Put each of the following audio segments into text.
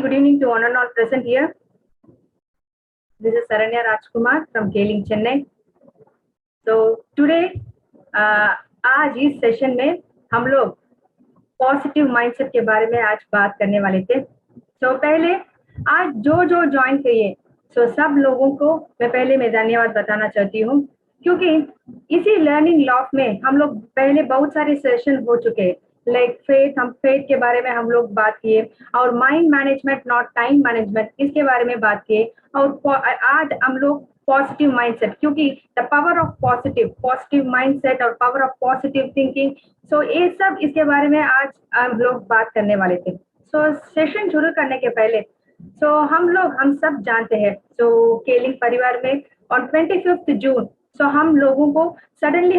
good evening to one and all present here. This is Saranya Rajkumar from Keling, Chennai. So today, आज इस session में हम लोग positive mindset के बारे में आज बात करने वाले थे. तो पहले आज जो ज्वाइन किए सब लोगों को मैं धन्यवाद बताना चाहती हूँ, क्योंकि इसी लर्निंग लॉफ में हम लोग पहले बहुत सारे सेशन हो चुके हैं. लाइक फेथ के बारे में हम लोग बात किए, और mind management not time management, इसके बारे में बात किए. और आज हम लोग पॉजिटिव माइंडसेट, क्योंकि the power of positive mindset और पावर ऑफ पॉजिटिव थिंकिंग, सो ये सब इसके बारे में आज हम लोग बात करने वाले थे. सो सेशन शुरू करने के पहले हम सब जानते हैं, केलिंग परिवार में ऑन 25 जून हम लोगों को सडनली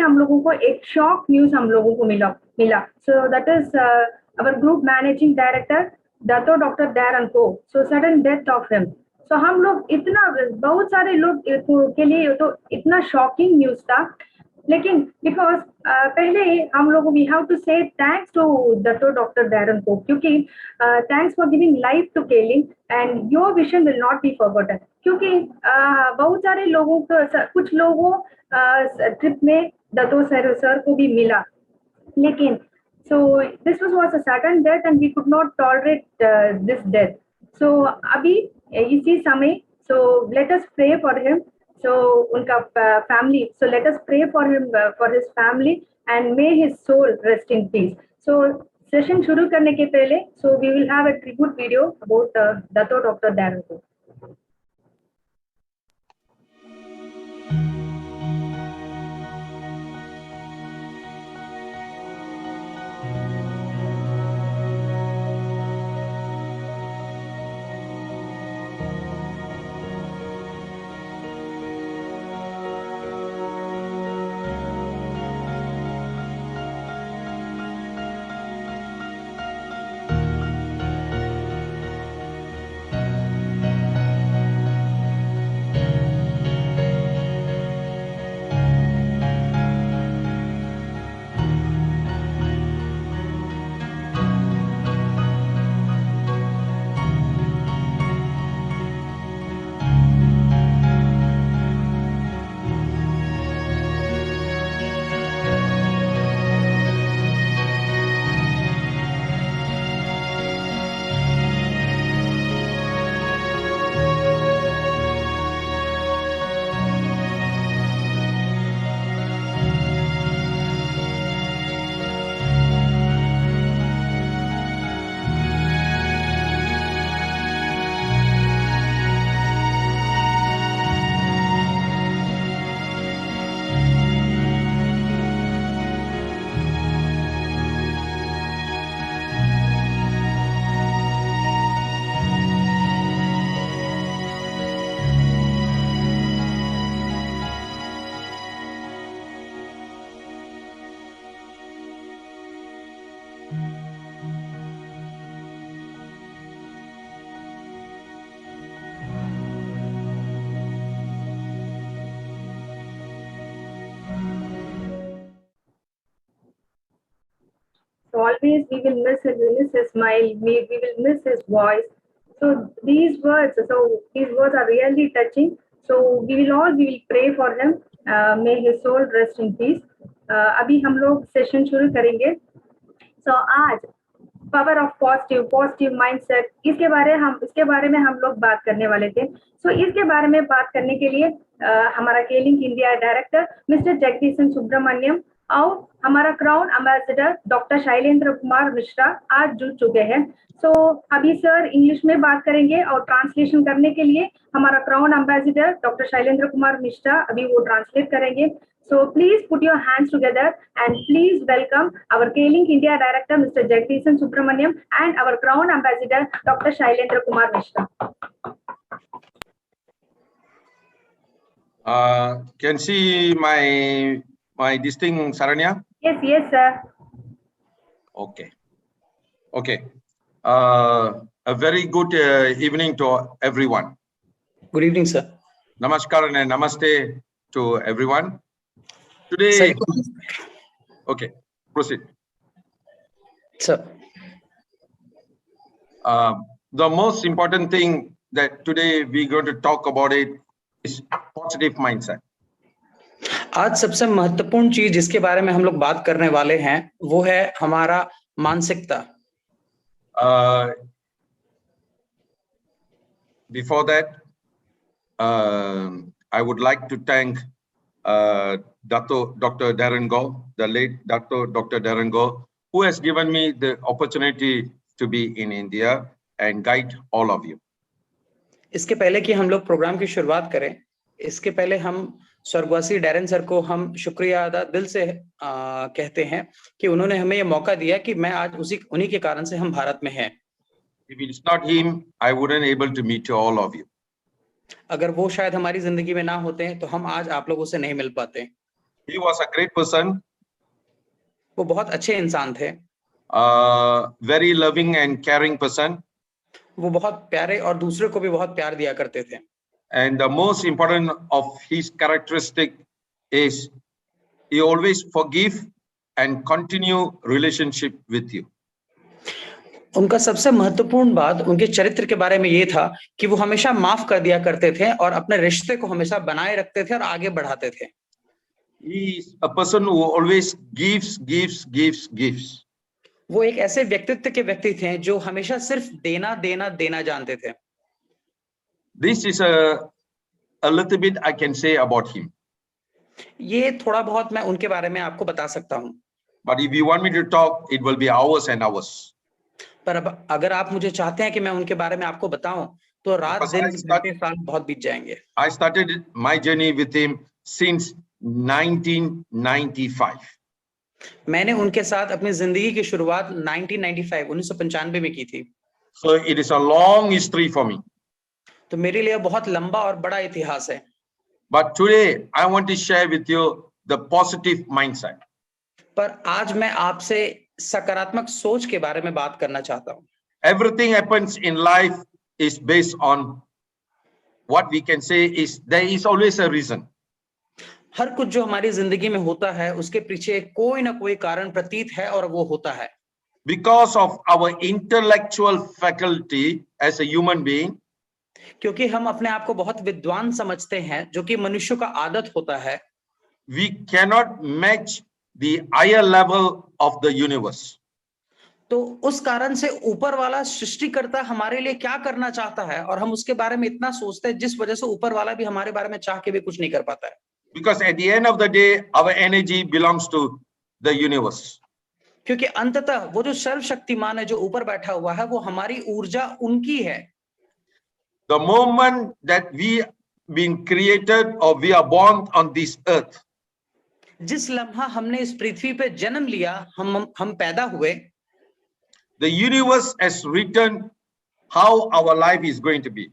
एक शॉक न्यूज हम लोगों को मिला. So that is our group managing director Dato doctor दयारन को, सडन डेथ ऑफ हिम. हम लोग बहुत सारे लोग के लिए तो इतना शॉकिंग न्यूज था. लेकिन बिकॉज पहले हम लोग we have to say thanks to Dato doctor दयारन को, क्योंकि thanks for giving life to Keling and your vision will not be forgotten. क्योंकि बहुत सारे लोगों को, कुछ लोगों ट्रिप में दातो सर को भी मिला, लेकिन this was a sudden death and we could not tolerate this death. अभी इसी समय let us pray for him, उनका family, let us pray for him, for his family, and may his soul rest in peace. Session शुरू करने के पहले we will have a tribute video about Dato doctor दयारन को. Always we will miss his smile, we will miss his voice. These words are really touching. We will pray for him. May his soul rest in peace. अभी हम लोग session शुरू करेंगे. आज power of positive mindset, इसके बारे में हम लोग बात करने वाले थे. इसके बारे में बात करने के लिए हमारा केलिंग India director mister Jagadeesan Subramaniam और हमारा crown ambassador doctor Shailendra Kumar Mishra आज जुड़ चुके हैं. अभी सर इंग्लिश में बात करेंगे, और ट्रांसलेशन करने के लिए हमारा crown ambassador doctor Shailendra Kumar Mishra अभी वो ट्रांसलेट करेंगे. Please put your hands together and please welcome our Keling India Director Mr. Jagdishan Subramaniam and our Crown Ambassador Dr. Shailendra Kumar Mishra. Can see my distinct Saranya? Yes, sir. Okay. A very good evening to everyone. Good evening, sir. Namaskar and namaste to everyone. Today, okay, proceed. Sir. the most important thing that today we're going to talk about it is positive mindset. आज सबसे महत्वपूर्ण चीज जिसके बारे में हम लोग बात करने वाले हैं वो है हमारा मानसिकता। Before that, I would like to thank Dr. Darren Go, the late Dr. Darren Go, who has given me the opportunity to be in India and guide all of you. इसके पहले कि हम लोग प्रोग्राम की शुरुआत करें, इसके पहले हम स्वर्गवासी डैरन सर को हम शुक्रिया अदा दिल से कहते हैं कि उन्होंने हमें ये मौका दिया कि मैं आज उन्हीं के कारण से हम भारत में हैं। If it's not him, I wouldn't able to meet you, all of you. अगर वो शायद हमारी जिंदगी में ना होते हैं तो हम आज आप लोगों से नहीं मिल पाते। He was a great person. वो बहुत अच्छे इंसान थे। Very loving and caring person. वो बहुत प्यारे और दूसरे को भी बहुत प्यार दिया करते थे। And the most important of his characteristic is he always forgive and continue relationship with you. उनका सबसे महत्वपूर्ण बात उनके चरित्र के बारे में ये था कि वो हमेशा माफ कर दिया करते थे और अपने रिश्ते को हमेशा बनाए रखते थे और आगे बढ़ाते थे। He is a person who always gives. वो एक ऐसे व्यक्तित्व के व्यक्ति थे जो हमेशा सिर्फ देना जानते थे। This is a little bit I can say about him. ये थोड़ा बहुत मैं उनके बारे में आपको बता सकता हूँ। But if you want me to talk, it will be hours and hours. पर अब अगर आप मुझे चाहते हैं कि मैं उनके बारे में आपको बताऊं तो रात दिन घंटे साल बहुत बीत जाएंगे। I started my journey with him since 1995. मैंने उनके साथ अपनी जिंदगी की शुरुआत 1995 में की थी। So it is a long history for me. तो मेरे लिए बहुत लंबा और बड़ा इतिहास है। But today I want to share with you the positive mindset. पर आज मैं आपसे सकारात्मक सोच के बारे में बात करना चाहता हूँ। Everything happens in life is based on what we can say is there is always a reason. हर कुछ जो हमारी जिंदगी में होता है उसके पीछे कोई ना कोई कारण प्रतीत है और वो होता है। Because of our intellectual faculty as a human being, क्योंकि हम अपने आप को बहुत विद्वान समझते हैं जो कि मनुष्य का आदत होता है। we cannot match the higher level of the universe. तो उस कारण से ऊपर वाला सृष्टिकर्ता हमारे लिए क्या करना चाहता है और हम उसके बारे में इतना सोचते हैं जिस वजह से ऊपर वाला भी हमारे बारे में चाह के भी कुछ नहीं कर पाता है। Because at the end of the day, our energy belongs to the universe. क्योंकि अंततः वो जो सर्वशक्तिमान है जो ऊपर बैठा हुआ है वो हमारी ऊर्जा उनकी है। The moment that we been created or we are born on this earth, जिस लम्हा हमने इस पृथ्वी पे जन्म लिया, हम पैदा हुए, the universe has written how our life is going to be.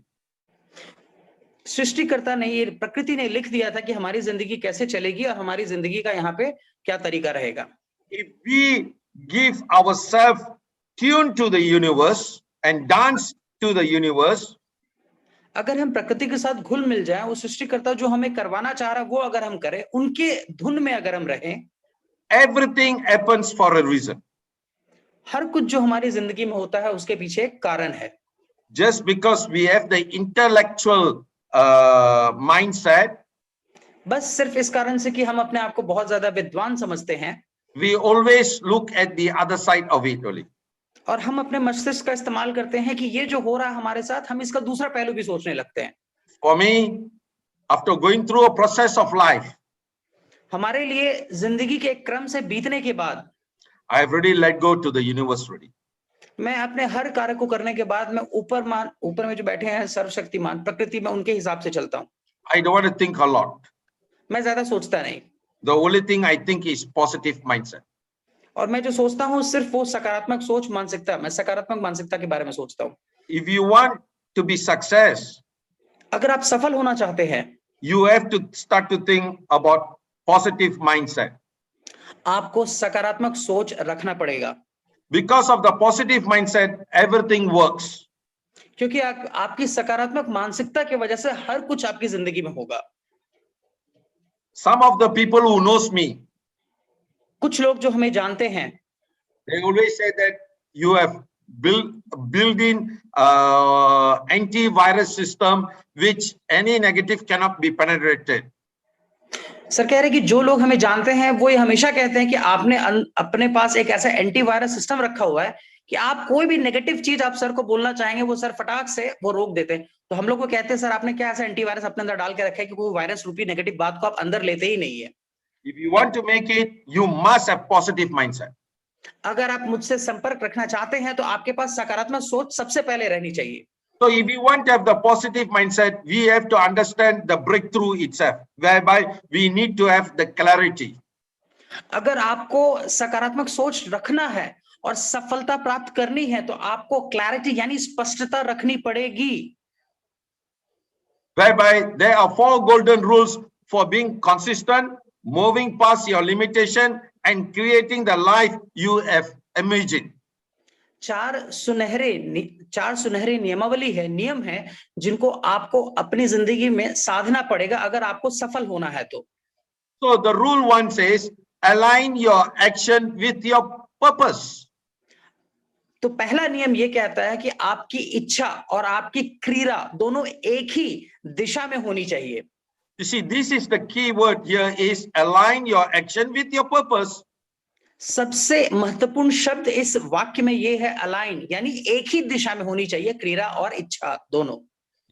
सृष्टिकर्ता ने, ये प्रकृति ने लिख दिया था कि हमारी जिंदगी कैसे चलेगी और हमारी जिंदगी का यहाँ पे क्या तरीका रहेगा। If we give ourselves tuned to the universe and dance to the universe, अगर हम प्रकृति के साथ घुल मिल जाए, वो सृष्टिकर्ता जो हमें करवाना चाह रहा है वो अगर हम करें, उनके धुन में अगर हम रहें, everything happens for a reason. हर कुछ जो हमारी जिंदगी में होता है उसके पीछे एक कारण है। Just because we have the intellectual mindset, बस सिर्फ इस कारण से कि हम अपने आप को बहुत ज्यादा विद्वान समझते हैं, we always look at the other side of it only. और हम अपने मस्तिष्क का इस्तेमाल करते हैं कि ये जो हो रहा है हमारे साथ, हम इसका दूसरा पहलू भी सोचने लगते हैं। For me, after going through a process of life, हमारे लिए जिंदगी के एक क्रम से बीतने के बाद, I have already let go to the universe already. मैं अपने हर कार्य को करने के बाद मैं ऊपर में जो बैठे हैं सर्वशक्तिमान प्रकृति में, उनके हिसाब से चलता हूँ। I don't want to think a lot. मैं ज्यादा सोचता नहीं। The only thing I think is positive mindset. और मैं जो सोचता हूँ सिर्फ वो सकारात्मक सोच मानसिकता, मैं सकारात्मक मानसिकता के बारे में सोचता हूँ। If you want to be success, अगर आप सफल होना चाहते हैं, you have to start to think about positive mindset. आपको सकारात्मक सोच रखना पड़ेगा। Because of the positive mindset, everything works. क्योंकि आपकी सकारात्मक मानसिकता की वजह से हर कुछ आपकी जिंदगी में होगा। Some of the people who knows me, कुछ लोग जो हमें जानते हैं, they always say that you have build in antivirus system which any negative cannot be penetrated. Sir कह रहे कि जो लोग हमें जानते हैं वो ये हमेशा कहते हैं कि आपने अपने पास एक ऐसा एंटीवायरस सिस्टम रखा हुआ है कि आप कोई भी नेगेटिव चीज आप सर को बोलना चाहेंगे वो सर फटाक से वो रोक देते हैं। तो हम लोग को कहते हैं सर आपने क्या ऐसा एंटीवायरस अपने अंदर डाल के रखा है कि कोई वायरस रूपी नेगेटिव बात को आप अंदर लेते ही नहीं है। If you want to make it, you must have positive mindset. अगर आप मुझसे संपर्क रखना चाहते हैं तो आपके पास सकारात्मक सोच सबसे पहले रहनी चाहिए। So if you want to have the positive mindset, we have to understand the breakthrough itself, whereby we need to have the clarity. अगर आपको सकारात्मक सोच रखना है और सफलता प्राप्त करनी है तो आपको क्लैरिटी यानी स्पष्टता रखनी पड़ेगी। Whereby there are 4 golden rules for being consistent, moving past your limitation, and creating the life you have imagined. चार सुनहरे नियम है जिनको आपको अपनी जिंदगी में साधना पड़ेगा अगर आपको सफल होना है तो। So the rule 1 says, align your action with your purpose. तो पहला नियम ये कहता है कि आपकी इच्छा और आपकी क्रिया दोनों एक ही दिशा में होनी चाहिए। You see, this is the key word here is align your action with your purpose. सबसे महत्वपूर्ण शब्द इस वाक्य में ये है अलाइन, यानी एक ही दिशा में होनी चाहिए क्रिया और इच्छा दोनों।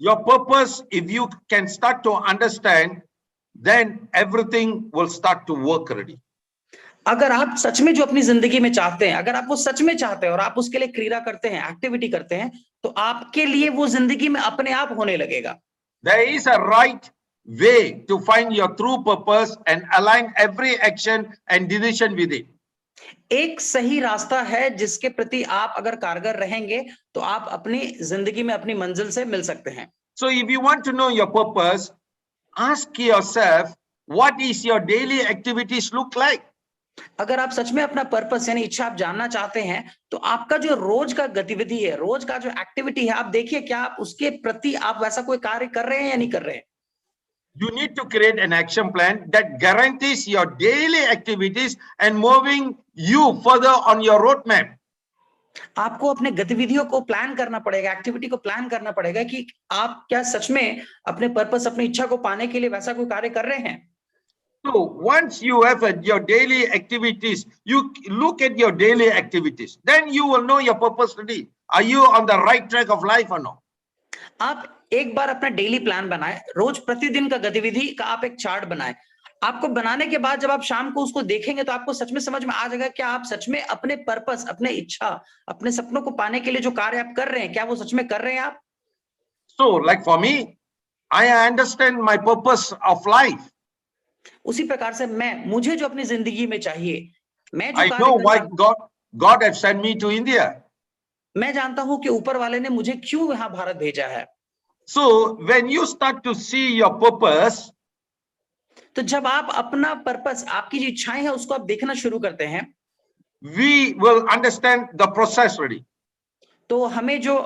Your purpose, if you can start to understand, then everything will start to work already. अगर आप सच में जो अपनी जिंदगी में चाहते हैं, अगर आप वो सच में चाहते हैं और आप उसके लिए क्रिया करते हैं, एक्टिविटी करते हैं, तो आपके लिए वो जिंदगी में अपने आप होने लगेगा। There is a right way to find your true purpose and align every action and decision with it. एक सही रास्ता है जिसके प्रति आप अगर कारगर रहेंगे तो आप अपनी जिंदगी में अपनी मंजिल से मिल सकते हैं। So if you want to know your purpose, ask yourself, what is your daily activities look like? अगर आप सच में अपना पर्पस यानी इच्छा आप जानना चाहते हैं तो आपका जो रोज का गतिविधि है, रोज का जो एक्टिविटी है, आप देखिए क्या आप उसके प्रति आप वैसा कोई कार्य कर रहे हैं या नहीं कर रहे हैं। You need to create an action plan that guarantees your daily activities and moving you further on your roadmap. आपको अपने गतिविधियों को प्लान करना पड़ेगा, एक्टिविटी को प्लान करना पड़ेगा कि आप क्या सच में अपने पर्पस, अपनी इच्छा को पाने के लिए वैसा कोई कार्य कर रहे हैं। So once you have your daily activities, you look at your daily activities, then you will know your purpose already. Are you on the right track of life or not? आप एक बार अपना डेली प्लान बनाएं, रोज प्रतिदिन का गतिविधि का आप एक चार्ट बनाएं। आपको बनाने के बाद जब आप शाम को उसको देखेंगे तो आपको सच में समझ में आ जाएगा क्या आप सच में अपने पर्पस, अपने इच्छा, अपने सपनों को पाने के लिए जो कार्य आप कर रहे हैं, क्या वो सच में कर रहे हैं आप। So like for me, I understand my purpose of life. उसी प्रकार से मुझे जो अपनी जिंदगी में चाहिए, मैं जो I know why God has sent me to India. मैं जानता हूं कि ऊपर वाले ने मुझे क्यों यहाँ भारत भेजा है। So when you start to see your purpose, तो जब आप अपना पर्पस, आपकी जो इच्छाएं हैं उसको आप देखना शुरू करते हैं, we will understand the process already. तो हमें जो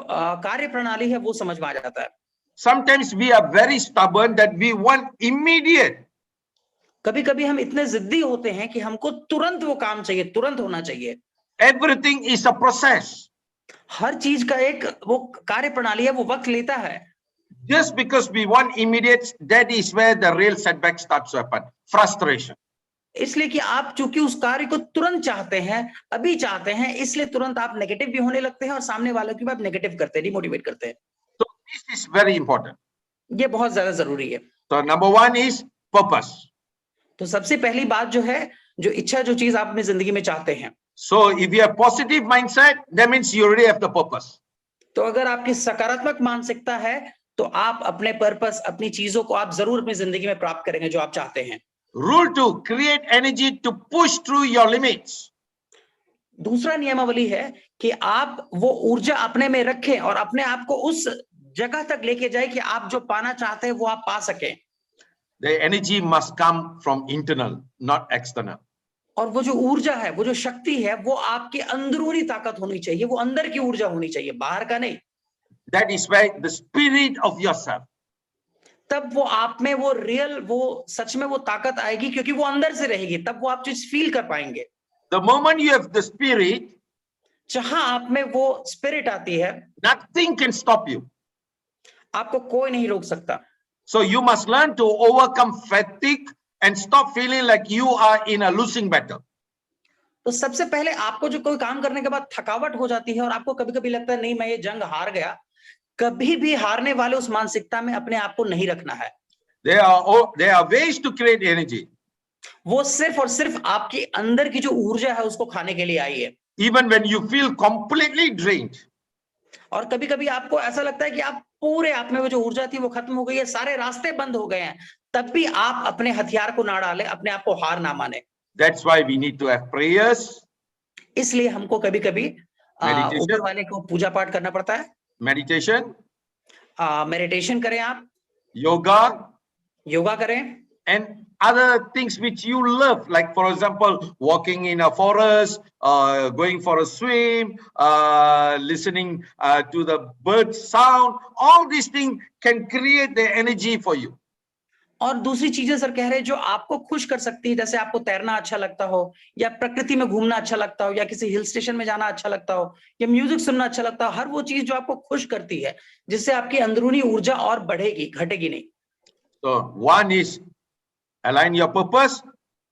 कार्य प्रणाली है वो समझ में आ जाता है। Sometimes we are very stubborn that we want immediate. कभी कभी हम इतने जिद्दी होते हैं कि हमको तुरंत वो काम चाहिए, तुरंत होना चाहिए। Everything is a process. हर चीज का एक वो कार्य प्रणाली है, वो वक्त लेता है। Just because we want immediate, that is where the real setback starts to happen. Frustration. इसलिए कि आप चूंकि उस कार्य को तुरंत चाहते हैं, अभी चाहते हैं, इसलिए तुरंत आप नेगेटिव भी होने लगते हैं और सामने वालों की भी आप नेगेटिव करते हैं, डिमोटिवेट करते हैं। So this is very important. ये बहुत ज्यादा जरूरी है। So number 1 is purpose. तो सबसे पहली बात जो है, जो इच्छा, जो चीज आप अपनी जिंदगी में चाहते हैं। So if you have positive mindset, that means you already have the purpose. तो अगर आपकी सकारात्मक मानसिकता है तो आप अपने पर्पस, अपनी चीजों को आप जरूर अपनी जिंदगी में प्राप्त करेंगे जो आप चाहते हैं। Rule 2, create energy to push through your limits. दूसरा नियमावली है कि आप वो ऊर्जा अपने में रखें और अपने आप को उस जगह तक लेके जाए कि आप जो पाना चाहते हैं वो आप पा सकें। The energy must come from internal, not external. और वो जो ऊर्जा है, वो जो शक्ति है, वो आपके अंदरूनी ताकत होनी चाहिए, वो अंदर की ऊर्जा होनी चाहिए, बाहर का नहीं। That is where the spirit of yourself. तब वो आप में वो रियल, वो सच में वो ताकत आएगी क्योंकि वो अंदर से रहेगी, तब वो आप चीज फील कर पाएंगे। The moment you have the spirit, जहां आप में वो स्पिरिट आती है, nothing can stop you. आपको कोई नहीं रोक सकता। So you must learn to overcome fatigue and stop feeling like you are in a losing battle. तो सबसे पहले आपको जो कोई काम करने के बाद थकावट हो जाती है और आपको कभी कभी लगता है नहीं मैं ये जंग हार गया, कभी भी हारने वाले उस मानसिकता में अपने आप को नहीं रखना है। There are ways to create energy. वो सिर्फ और सिर्फ आपके अंदर की जो ऊर्जा है उसको खाने के लिए आई है। Even when you feel completely drained, और कभी कभी आपको ऐसा लगता है कि आप पूरे आप में वो जो ऊर्जा थी वो खत्म हो गई है, सारे रास्ते बंद हो गए हैं, तब भी आप अपने हथियार को ना डालें, अपने आप को हार ना माने। that's why we need to have prayers, इसलिए हमको कभी कभी Meditation. ऊपर वाले को पूजा पाठ करना पड़ता है, meditation, मेडिटेशन करें, आप yoga, योगा करें, and other things which you love, like for example, walking in a forest, going for a swim, listening to the bird sound. All these things can create the energy for you. और दूसरी चीजें sir कह रहे हैं जो आपको खुश कर सकती है, जैसे आपको तैरना अच्छा लगता हो, या प्रकृति में घूमना अच्छा लगता हो, या किसी हिल स्टेशन में जाना अच्छा लगता हो, या म्यूजिक सुनना अच्छा लगता हो, हर वो चीज जो आपको खुश करती है, जिससे आपकी अंदरूनी ऊर्जा और बढ़ेगी, घटेगी नहीं। So one is align your purpose,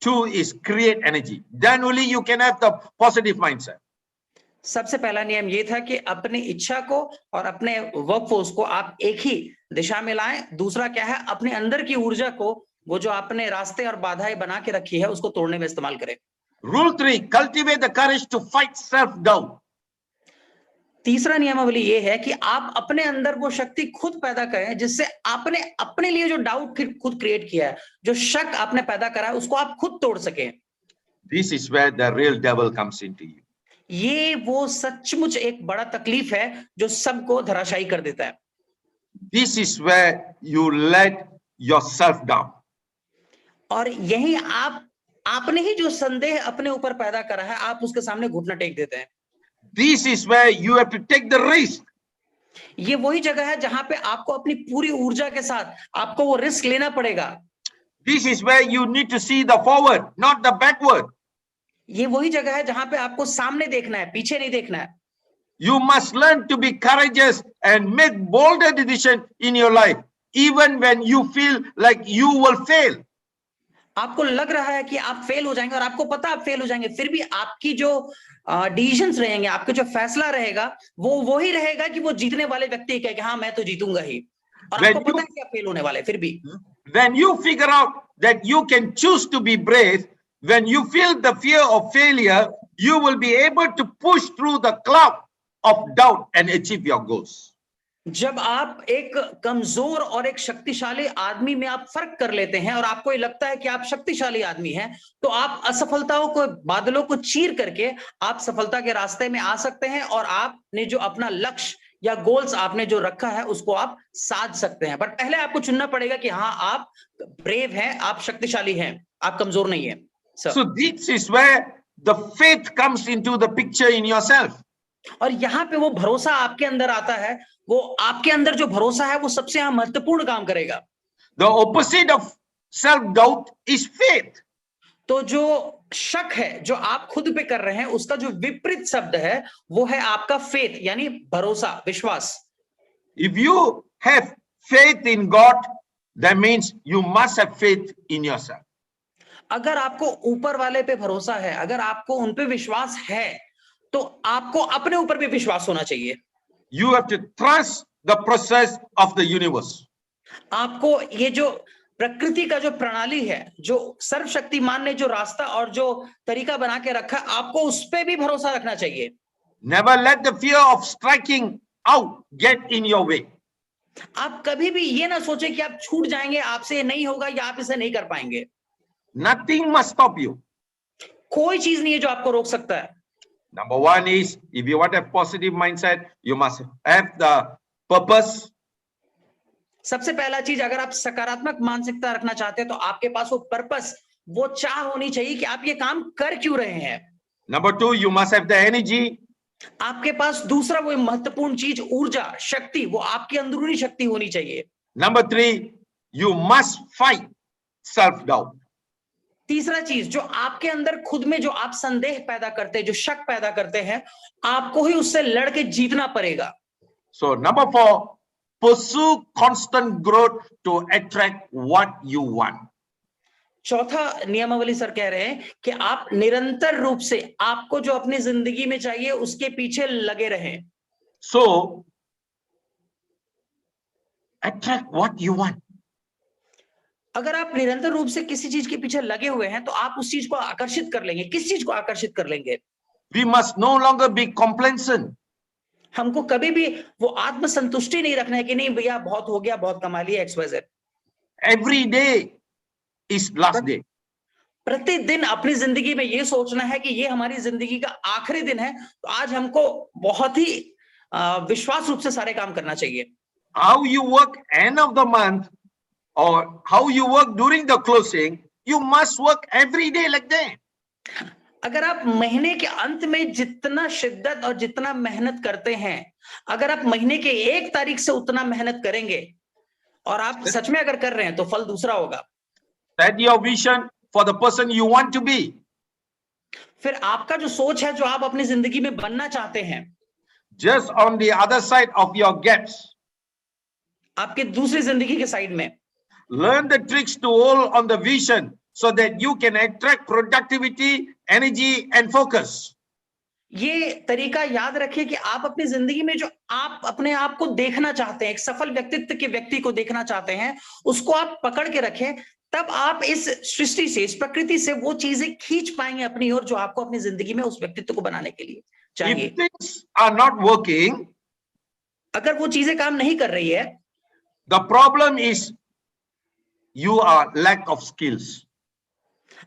two is create energy. Then only you can have the positive mindset. सबसे पहला नियम ये था कि अपनी इच्छा को और अपने वर्कफोर्स को आप एक ही दिशा में लाएं। दूसरा क्या है, अपने अंदर की ऊर्जा को, वो जो आपने रास्ते और बाधाएं बना के रखी है, उसको तोड़ने में इस्तेमाल करें। Rule 3, cultivate the courage to fight self-doubt. तीसरा नियमावली ये है कि आप अपने अंदर वो शक्ति खुद पैदा करें, जिससे आपने अपने लिए जो डाउट खुद क्रिएट किया है, जो शक आपने पैदा करा है, उसको आप खुद तोड़ सकें। This is where the real devil comes into you. ये वो सचमुच एक बड़ा तकलीफ है जो सबको धराशायी कर देता है। This is where you let yourself down. और यही आपने ही जो संदेह अपने ऊपर पैदा करा है, आप उसके सामने घुटना टेक देते हैं। This is where you have to take the risk. ये वही जगह है जहां पे आपको अपनी पूरी ऊर्जा के साथ आपको वो रिस्क लेना पड़ेगा। This is where you need to see the forward, not the backward. ये वही जगह है जहां पे आपको सामने देखना है, पीछे नहीं देखना है। You must learn to be courageous and make bolder decisions in your life, even when you feel like you will fail. आपको लग रहा है कि आप फेल हो जाएंगे और आपको पता आप फेल हो जाएंगे, फिर भी आपकी जो डिसीजंस रहेंगे, आपका जो फैसला रहेगा, वो वही रहेगा कि वो जीतने वाले व्यक्ति कहे कि हाँ मैं तो जीतूंगा ही, और आपको पता है कि आप फेल होने वाले, फिर भी। When you figure out that you can choose to be brave, when you feel the fear of failure, you will be able to push through the cloud of doubt and achieve your goals. जब आप एक कमजोर और एक शक्तिशाली आदमी में आप फर्क कर लेते हैं और आपको ये लगता है कि आप शक्तिशाली आदमी हैं, तो आप असफलताओं को, बादलों को चीर करके आप सफलता के रास्ते में आ सकते हैं, और आपने जो अपना लक्ष्य या गोल्स आपने जो रखा है उसको आप साध सकते हैं। बट पहले आपको चुनना पड़ेगा कि हाँ आप ब्रेव हैं, आप शक्तिशाली हैं, आप कमजोर नहीं है। So this is where the faith comes into the picture in yourself. और यहाँ पे वो भरोसा आपके अंदर आता है, वो आपके अंदर जो भरोसा है वो सबसे यहाँ महत्वपूर्ण काम करेगा। The opposite of self-doubt is faith. तो जो शक है जो आप खुद पे कर रहे हैं, उसका जो विपरीत शब्द है वो है आपका फेथ, यानी भरोसा, विश्वास। If you have faith in God, that means you must have faith in yourself. अगर आपको ऊपर वाले पे भरोसा है, अगर आपको उन पे विश्वास है, तो आपको अपने ऊपर भी विश्वास होना चाहिए। You have to trust the process of the universe. आपको ये जो प्रकृति का जो प्रणाली है, जो सर्वशक्तिमान ने जो रास्ता और जो तरीका बना के रखा, आपको उस पे भी भरोसा रखना चाहिए। Never let the fear of striking out get in your way. आप कभी भी ये ना सोचे कि आप छूट जाएंगे, आपसे ये नहीं होगा या आप इसे नहीं कर पाएंगे। Nothing must stop you. कोई चीज नहीं है जो आपको रोक सकता है। Number one is, if you want a positive mindset, you must have the purpose. सबसे पहला चीज, अगर आप सकारात्मक मानसिकता रखना चाहते हैं तो आपके पास वो पर्पस, वो चाह होनी चाहिए कि आप ये काम कर क्यों रहे हैं। Number two, you must have the energy. आपके पास दूसरा वो महत्वपूर्ण चीज, ऊर्जा, शक्ति, वो आपकी अंदरूनी शक्ति होनी चाहिए। Number three, you must fight self-doubt. तीसरा चीज, जो आपके अंदर खुद में जो आप संदेह पैदा करते हैं, जो शक पैदा करते हैं, आपको ही उससे लड़के जीतना पड़ेगा। So number 4, pursue constant growth to attract what you want. चौथा नियमावली सर कह रहे हैं कि आप निरंतर रूप से आपको जो अपनी जिंदगी में चाहिए उसके पीछे लगे रहें। So attract what you want. अगर आप निरंतर रूप से किसी चीज के पीछे लगे हुए हैं तो आप उस चीज को आकर्षित कर लेंगे। किस चीज को आकर्षित कर लेंगे? We must no longer be complacent. हमको कभी भी वो आत्मसंतुष्टि नहीं रखना है कि नहीं भैया बहुत हो गया, बहुत कमा लिया, XYZ। Every day is last day. प्रतिदिन अपनी जिंदगी में ये सोचना है कि ये हमारी जिंदगी का आखिरी दिन है, तो आज हमको बहुत ही विश्वास रूप से सारे काम करना चाहिए। How you work end of the month or how you work during the closing, you must work every day like that. अगर आप महीने के अंत में जितना शिद्दत और जितना मेहनत करते हैं, अगर आप महीने के 1 तारीख से उतना मेहनत करेंगे और आप सच में अगर कर रहे हैं तो फल दूसरा होगा। Set your vision for the person you want to be. फिर आपका जो सोच है, जो आप अपनी जिंदगी में बनना चाहते हैं, Just on the other side of your gaps, आपके दूसरी जिंदगी के साइड में learn the tricks to hold on the vision so that you can attract productivity, energy and focus. ये तरीका याद रखिए कि आप अपनी जिंदगी में जो आप अपने आप को देखना चाहते हैं, एक सफल व्यक्तित्व के व्यक्ति को देखना चाहते हैं, उसको आप पकड़ के रखें। तब आप इस सृष्टि से, इस प्रकृति से वो चीजें खींच पाएंगे अपनी ओर जो आपको अपनी जिंदगी में उस व्यक्तित्व को बनाने के लिए चाहिए। If things are not working, अगर वो चीजें काम नहीं कर रही है, the problem is you are lack of skills.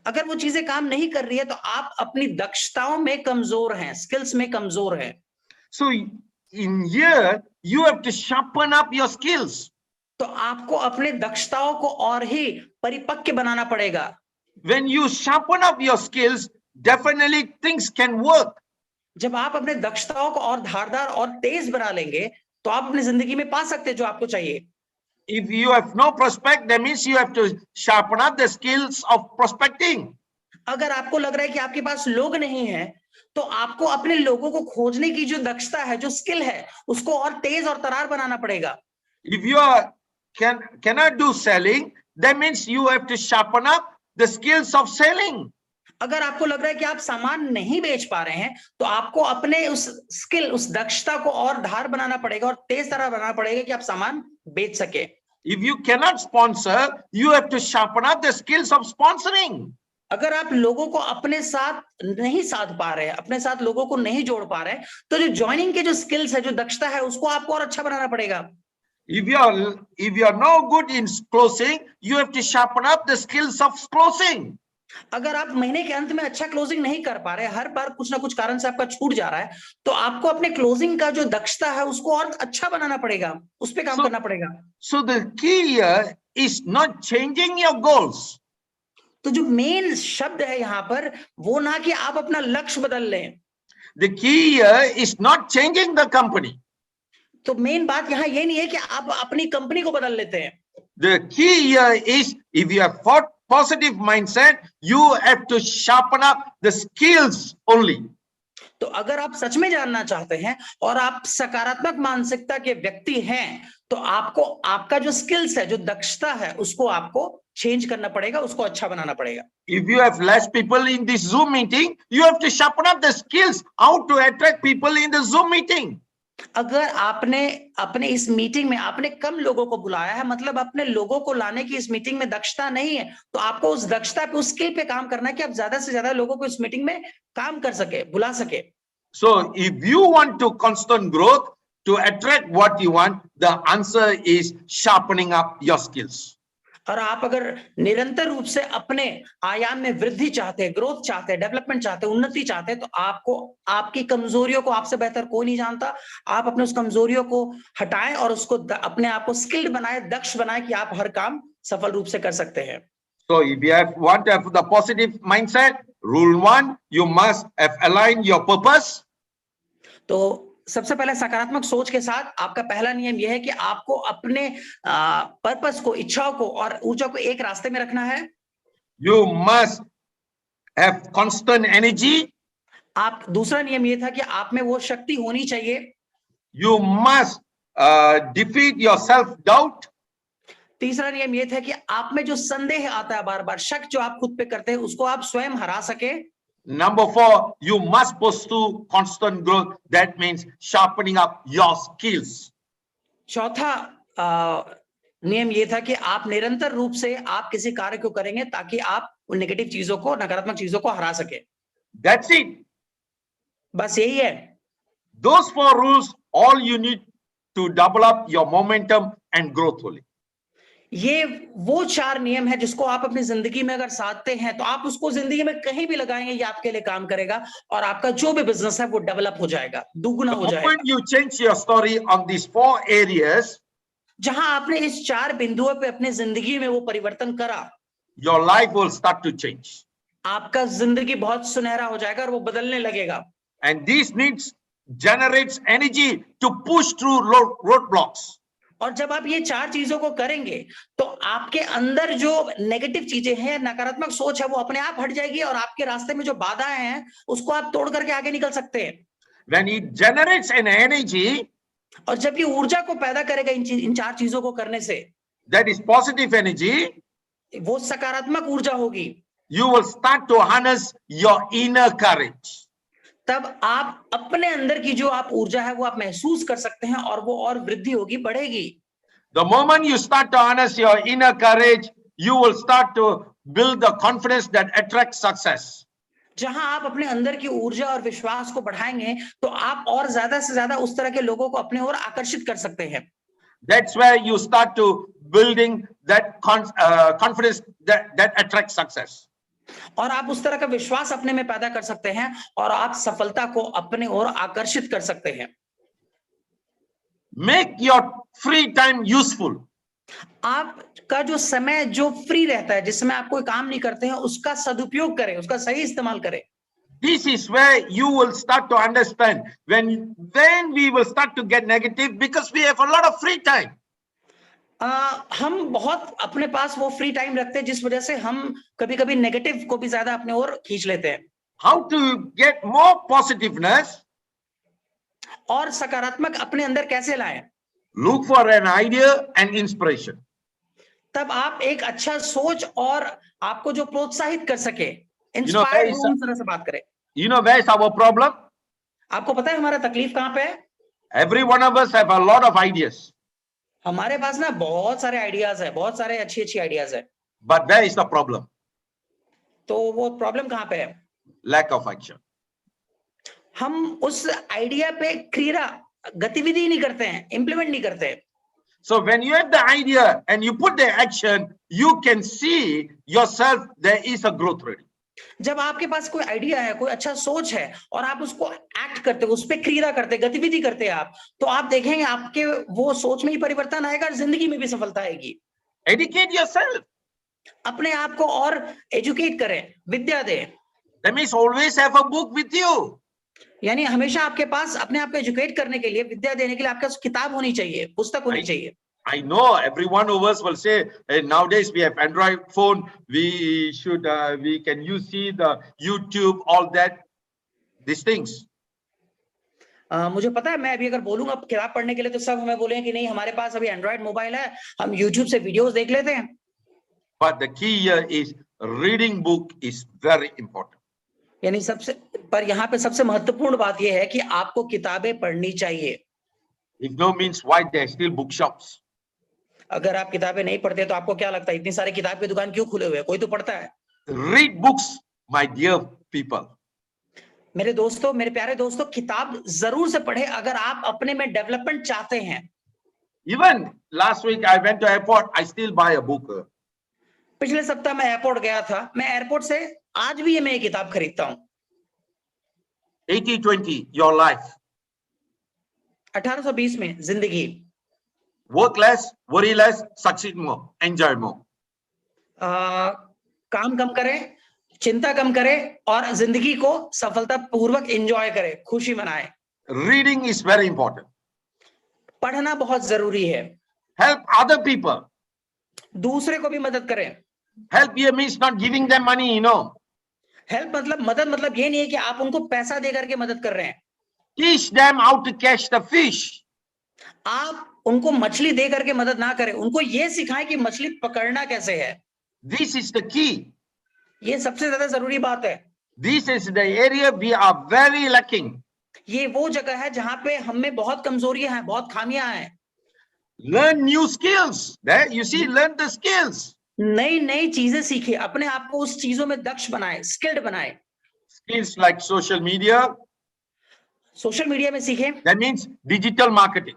अगर वो चीजें काम नहीं कर रही है तो आप अपनी दक्षताओं में कमजोर हैं, स्किल्स में कमजोर हैं। So in here you have to sharpen up your skills. तो आपको अपने दक्षताओं को और ही परिपक्व बनाना पड़ेगा। When you sharpen up your skills, definitely things can work. जब आप अपने दक्षताओं को और धारदार और तेज बना लेंगे तो आप अपनी जिंदगी में पा सकते हैं जो आपको चाहिए। If you have no prospect, that means you have to sharpen up the skills of prospecting. अगर आपको लग रहा है कि आपके पास लोग नहीं है तो आपको अपने लोगों को खोजने की जो दक्षता है, जो स्किल है, उसको और तेज और तरार बनाना पड़ेगा। If you cannot do selling, that means you have to sharpen up the skills of selling. अगर आपको लग रहा है कि आप सामान नहीं बेच पा रहे हैं तो आपको अपने उस स्किल, उस दक्षता को और धार बनाना पड़ेगा और तेज तरार बनाना पड़ेगा कि आप सामान बेच सके। If you cannot sponsor, you have to sharpen up the skills of sponsoring. अगर आप लोगों को अपने साथ नहीं साध पा रहे हैं, अपने साथ लोगों को नहीं जोड़ पा रहे हैं, तो जो ज्वाइनिंग के जो स्किल्स है, जो दक्षता है, उसको आपको और अच्छा बनाना पड़ेगा। If you are no good in closing, you have to sharpen up the skills of closing. अगर आप महीने के अंत में अच्छा क्लोजिंग नहीं कर पा रहे, हर बार कुछ ना कुछ कारण से आपका छूट जा रहा है, तो आपको अपने क्लोजिंग का जो दक्षता है उसको और अच्छा बनाना पड़ेगा, उस पे काम करना पड़ेगा। So the key here is not changing your goals. तो जो मेन शब्द है यहाँ पर वो ना कि आप अपना लक्ष्य बदल लें। The key here is not changing the company. तो मेन बात यहाँ ये नहीं है कि आप अपनी कंपनी को बदल लेते हैं। The key here is if you have positive mindset, you have to sharpen up the skills only. तो अगर आप सच में जानना चाहते हैं और आप सकारात्मक मानसिकता के व्यक्ति हैं तो आपको आपका जो स्किल्स है, जो दक्षता है, उसको आपको चेंज करना पड़ेगा, उसको अच्छा बनाना पड़ेगा। If you have less people in this Zoom meeting, you have to sharpen up the skills how to attract people in the Zoom meeting. अगर आपने अपने इस मीटिंग में आपने कम लोगों को बुलाया है, मतलब अपने लोगों को लाने की इस मीटिंग में दक्षता नहीं है, तो आपको उस दक्षता पे, उस स्किल पे काम करना है कि आप ज्यादा से ज्यादा लोगों को इस मीटिंग में काम कर सके, बुला सके। So if you want to constant growth to attract what you want, the answer is sharpening up your skills. और आप अगर निरंतर रूप से अपने आयाम में वृद्धि चाहते हैं, ग्रोथ चाहते हैं, डेवलपमेंट चाहते हैं, उन्नति चाहते हैं, तो आपको आपकी कमजोरियों को आपसे बेहतर कोई नहीं जानता। आप अपने उस कमजोरियों को हटाएं और उसको अपने आप को स्किल्ड बनाए, दक्ष बनाए कि आप हर काम सफल रूप से कर सकते हैं। So if you want to have the positive mindset, rule 1, you must have aligned your purpose. तो सबसे पहले सकारात्मक सोच के साथ आपका पहला नियम यह है कि आपको अपने पर्पस को, इच्छाओं को और ऊर्जा को एक रास्ते में रखना है। You must have constant energy. आप दूसरा नियम ये था कि आप में वो शक्ति होनी चाहिए. You must defeat your self-doubt. तीसरा नियम ये था कि आप में जो संदेह आता है बार बार, शक जो आप खुद पे करते हैं, उसको आप स्वयं हरा सके. Number 4, you must pursue constant growth. That means sharpening up your skills. चौथा नियम ये था कि आप निरंतर रूप से आप किसी कार्य को करेंगे ताकि आप उन नेगेटिव चीजों को, नकारात्मक चीजों को हरा सके. That's it. बस यही है. Those 4 rules, all you need to double up your momentum and growth only. ये वो 4 नियम है जिसको आप अपनी जिंदगी में अगर साधते हैं तो आप उसको जिंदगी में कहीं भी लगाएंगे, ये आपके लिए काम करेगा और आपका जो भी बिजनेस है वो डेवलप हो जाएगा, दुगुना हो जाएगा. When you change your story on these 4 areas, जहां आपने इस 4 बिंदुओं पे अपनी जिंदगी में वो परिवर्तन करा, your life will start to change. आपका जिंदगी बहुत सुनहरा हो जाएगा और वो बदलने लगेगा. And these needs generates energy to push through roadblocks. और जब आप ये 4 चीजों को करेंगे तो आपके अंदर जो नेगेटिव चीजें हैं, नकारात्मक सोच है, वो अपने आप हट जाएगी और आपके रास्ते में जो बाधाएं हैं उसको आप तोड़ करके आगे निकल सकते हैं. When it generates an energy, और जब ये ऊर्जा को पैदा करेगा इन 4 चीजों को करने से, that is positive energy, वो सकारात्मक ऊर्जा होगी. you will start to harness your inner courage. तब आप अपने अंदर की जो आप ऊर्जा है वो आप महसूस कर सकते हैं और वो और वृद्धि होगी, बढ़ेगी. The moment you start to harness your inner courage, you will start to build the confidence that attracts success. जहां आप अपने अंदर की ऊर्जा और विश्वास को बढ़ाएंगे तो आप और ज्यादा से ज्यादा उस तरह के लोगों को अपने ओर आकर्षित कर सकते हैं. That's where you start to building that confidence that attracts success. और आप उस तरह का विश्वास अपने में पैदा कर सकते हैं और आप सफलता को अपने ओर आकर्षित कर सकते हैं. Make your free time useful. आपका जो समय जो फ्री रहता है, जिस समय आप कोई काम नहीं करते हैं, उसका सदुपयोग करें, उसका सही इस्तेमाल करें. This is where you will start to understand when we will start to get negative because we have a lot of free time. हम बहुत अपने पास वो फ्री टाइम रखते हैं जिस वजह से हम कभी-कभी नेगेटिव को भी ज्यादा अपने ओर खींच लेते हैं. How to get more positiveness? और सकारात्मक अपने अंदर कैसे लाएं? Look for an idea and inspiration. तब आप एक अच्छा सोच और आपको जो प्रोत्साहित कर सके, इंस्पायर हो, उस तरह से बात करें. You know where is our problem? आपको पता है हमारा तकलीफ कहाँ पे है? Every one of us have a lot of ideas. हमारे पास ना बहुत सारे आइडियाज है, बहुत सारे अच्छी आइडियाज है. But where is the problem? तो वो प्रॉब्लम कहाँ पे है? Lack of action. हम उस आइडिया पे क्रिया, गतिविधि नहीं करते हैं, इंप्लीमेंट नहीं करते हैं. So when you have the idea and you put the action, you can see yourself there is a growth rate. जब आपके पास कोई आइडिया है, कोई अच्छा सोच है और आप उसको एक्ट करते हो, उस पर क्रिया करते, गतिविधि करते हैं आप, तो आप देखेंगे आपके वो सोच में ही परिवर्तन आएगा और जिंदगी में भी सफलता आएगी. Educate yourself. अपने आप को और एजुकेट करें, विद्या दें. That means always have a book with you. यानी हमेशा आपके पास अपने आप को एजुकेट करने के लिए, विद्या देने के लिए आपके पास किताब होनी चाहिए, पुस्तक होनी चाहिए. I know every one of us will say nowadays we have Android phone, we can see the YouTube, all that, these things. मुझे पता है, मैं अभी अगर बोलूंगा किताब पढ़ने के लिए तो सब हमें बोलेंगे कि नहीं, हमारे पास अभी एंड्रॉइड मोबाइल है, हम यूट्यूब से वीडियोस देख लेते हैं. But the key here is reading book is very important. यानी पर यहाँ पे सबसे महत्वपूर्ण बात यह है कि आपको किताबें पढ़नी चाहिए. If no means why there are still bookshops. अगर आप किताबें नहीं पढ़ते तो आपको क्या लगता है इतनी सारी किताब की दुकान क्यों खुले हुए हैं? कोई तो पढ़ता है. Read books, my dear people. मेरे दोस्तों, मेरे प्यारे दोस्तों, किताब जरूर से पढ़े अगर आप अपने में डेवलपमेंट चाहते हैं. Even last week I went to airport, I still buy a book. पिछले सप्ताह मैं एयरपोर्ट गया था, मैं एयरपोर्ट से आज भी मैं ये किताब खरीदता हूँ. 80-20 your life. 1820 में जिंदगी. Work less, worry less, succeed more, enjoy more. काम कम करें, चिंता कम करें और जिंदगी को सफलता पूर्वक एंजॉय करें, खुशी मनाएं. Reading is very important. पढ़ना बहुत जरूरी है. Help other people. दूसरे को भी मदद करें. Help here means not giving them money, help मतलब मदद, मतलब ये नहीं है कि आप उनको पैसा दे करके मदद कर रहे हैं। Teach them how to catch the fish. आप उनको मछली दे करके मदद ना करें, उनको ये सिखाएं कि मछली पकड़ना कैसे है। This is the key. ये सबसे ज्यादा जरूरी बात है। This is the area we are very lacking. ये वो जगह है जहां पे हम में बहुत कमजोरियां हैं, बहुत खामियां हैं। Learn new skills. There, you see, learn the skills. नई नई चीजें सीखे, अपने आप को उस चीजों में दक्ष बनाए, स्किल्ड बनाए। Skills like social media. Social media में सीखे, That means digital marketing,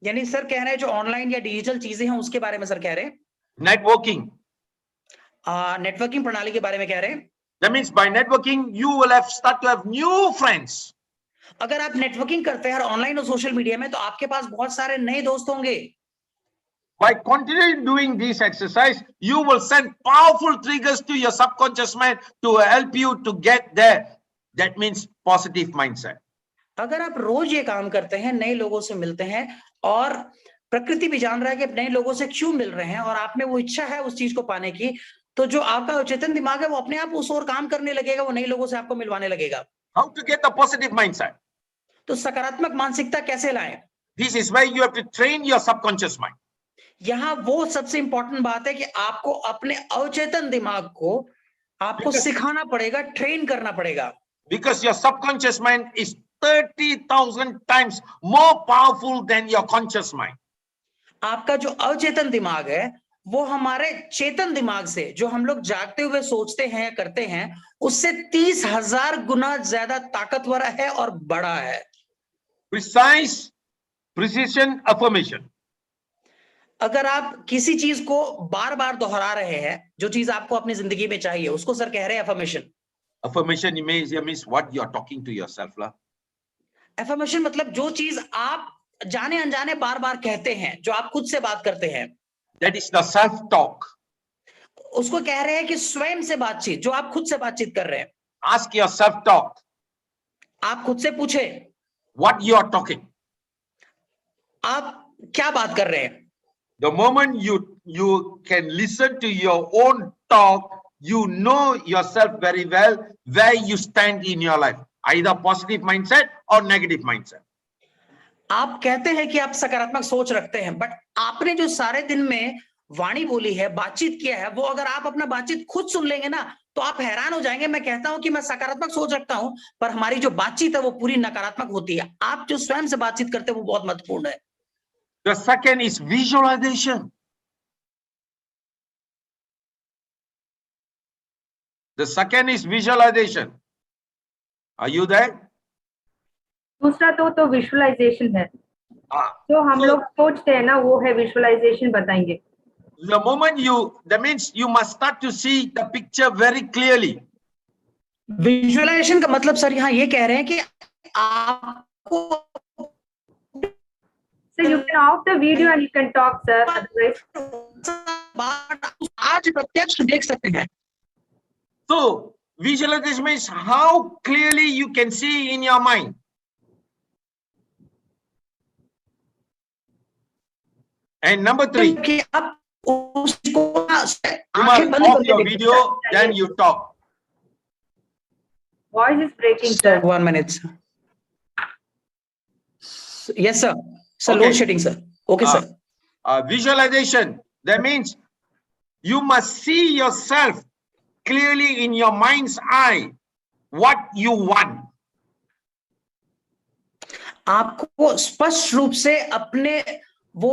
यानी सर कह रहे हैं जो ऑनलाइन या डिजिटल चीजें हैं उसके बारे में सर कह रहे हैं। networking. नेटवर्किंग प्रणाली के बारे में कह रहे हैं। That means by networking, you will have start to have new friends. अगर आप नेटवर्किंग करते हैं ऑनलाइन और सोशल मीडिया में, तो आपके पास बहुत सारे नए दोस्त होंगे। By continuing doing this exercise, you will send powerful triggers to your subconscious mind to help you to get there. That means positive mindset. अगर आप रोज ये काम करते हैं, नए लोगों से मिलते हैं, और प्रकृति भी जान रहा है कि नए लोगों से क्यों मिल रहे हैं, और आप में वो इच्छा है उस चीज को पाने की, तो जो आपका चेतन दिमाग है वो अपने आप उस ओर काम करने लगेगा, वो नए लोगों से आपको मिलवाने लगेगा। How to get the positive mindset? तो सकारात्मक मानसिकता कैसे लाएं? This is where you have to train your subconscious mind. यहाँ वो सबसे इंपॉर्टेंट बात है कि आपको अपने अवचेतन दिमाग को आपको सिखाना पड़ेगा, ट्रेन करना पड़ेगा। Because your subconscious mind is 30,000 times more powerful than your conscious mind. आपका जो अवचेतन दिमाग है वो हमारे चेतन दिमाग से, जो हम लोग जागते हुए सोचते हैं करते हैं, उससे 30,000 गुना ज्यादा ताकतवर है और बड़ा है। Precise, precision, affirmation. अगर आप किसी चीज को बार बार दोहरा रहे हैं, जो चीज आपको अपनी जिंदगी में चाहिए, उसको सर कह रहे हैं affirmation. Affirmation means what you are talking to yourself. Affirmation मतलब जो चीज आप जाने अनजाने बार बार कहते हैं, जो आप खुद से बात करते हैं, That is the self-talk. उसको कह रहे हैं कि स्वयं से बातचीत, जो आप खुद से बातचीत कर रहे हैं। Ask your self-talk. आप खुद से पूछे What you are talking. आप क्या बात कर रहे हैं। The moment you can listen to your own talk, you know yourself very well where you stand in your life, either positive mindset or negative mindset. आप कहते हैं कि आप सकारात्मक सोच रखते हैं, बट आपने जो सारे दिन में वाणी बोली है, बातचीत किया है, वो अगर आप अपना बातचीत खुद सुन लेंगे ना, तो आप हैरान हो जाएंगे। मैं कहता हूं कि मैं सकारात्मक सोच रखता हूं, पर हमारी जो बातचीत है वो पूरी नकारात्मक होती है। आप जो स्वयं से बातचीत करते हैं वो बहुत महत्वपूर्ण है। The second is visualization. The second is visualization. Are you there? दूसरा तो विजुअलाइजेशन है। तो हम लोग सोचते हैं ना, वो है विजुअलाइजेशन। बताएंगे। The moment that means you must start to see the picture very clearly. Visualisation का मतलब सर यहाँ ये कह रहे हैं कि आपको So you can off the video and you can talk, sir. Otherwise, आज प्रत्यक्ष देख सकते हैं। So visualization means how clearly you can see in your mind. And number 3, कि आप उसको you must off your video, then you talk. voice is breaking, sir. 1 minute. Yes, sir. Sir, Okay. load shedding, sir. Okay, sir. Visualization, that means you must see yourself clearly in your mind's eye what you want. आपको स्पष्ट रूप से अपने वो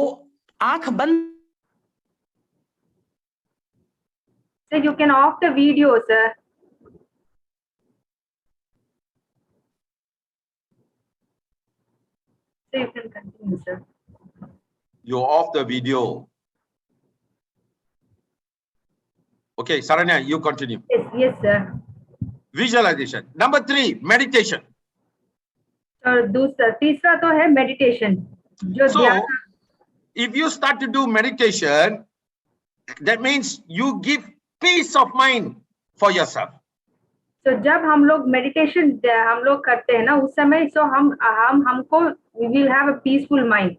आंख बंद। So you can off the video, sir. So you can continue, sir. You off the video. Okay, Saranya, you continue. Yes, sir. Visualization. Number 3, meditation. और तीसरा तो है मेडिटेशन, जो So, ध्यान। if you start to do meditation, that means you give peace of mind for yourself. तो जब हम लोग मेडिटेशन हम लोग करते हैं ना, उस समय तो हमको we will have a peaceful mind.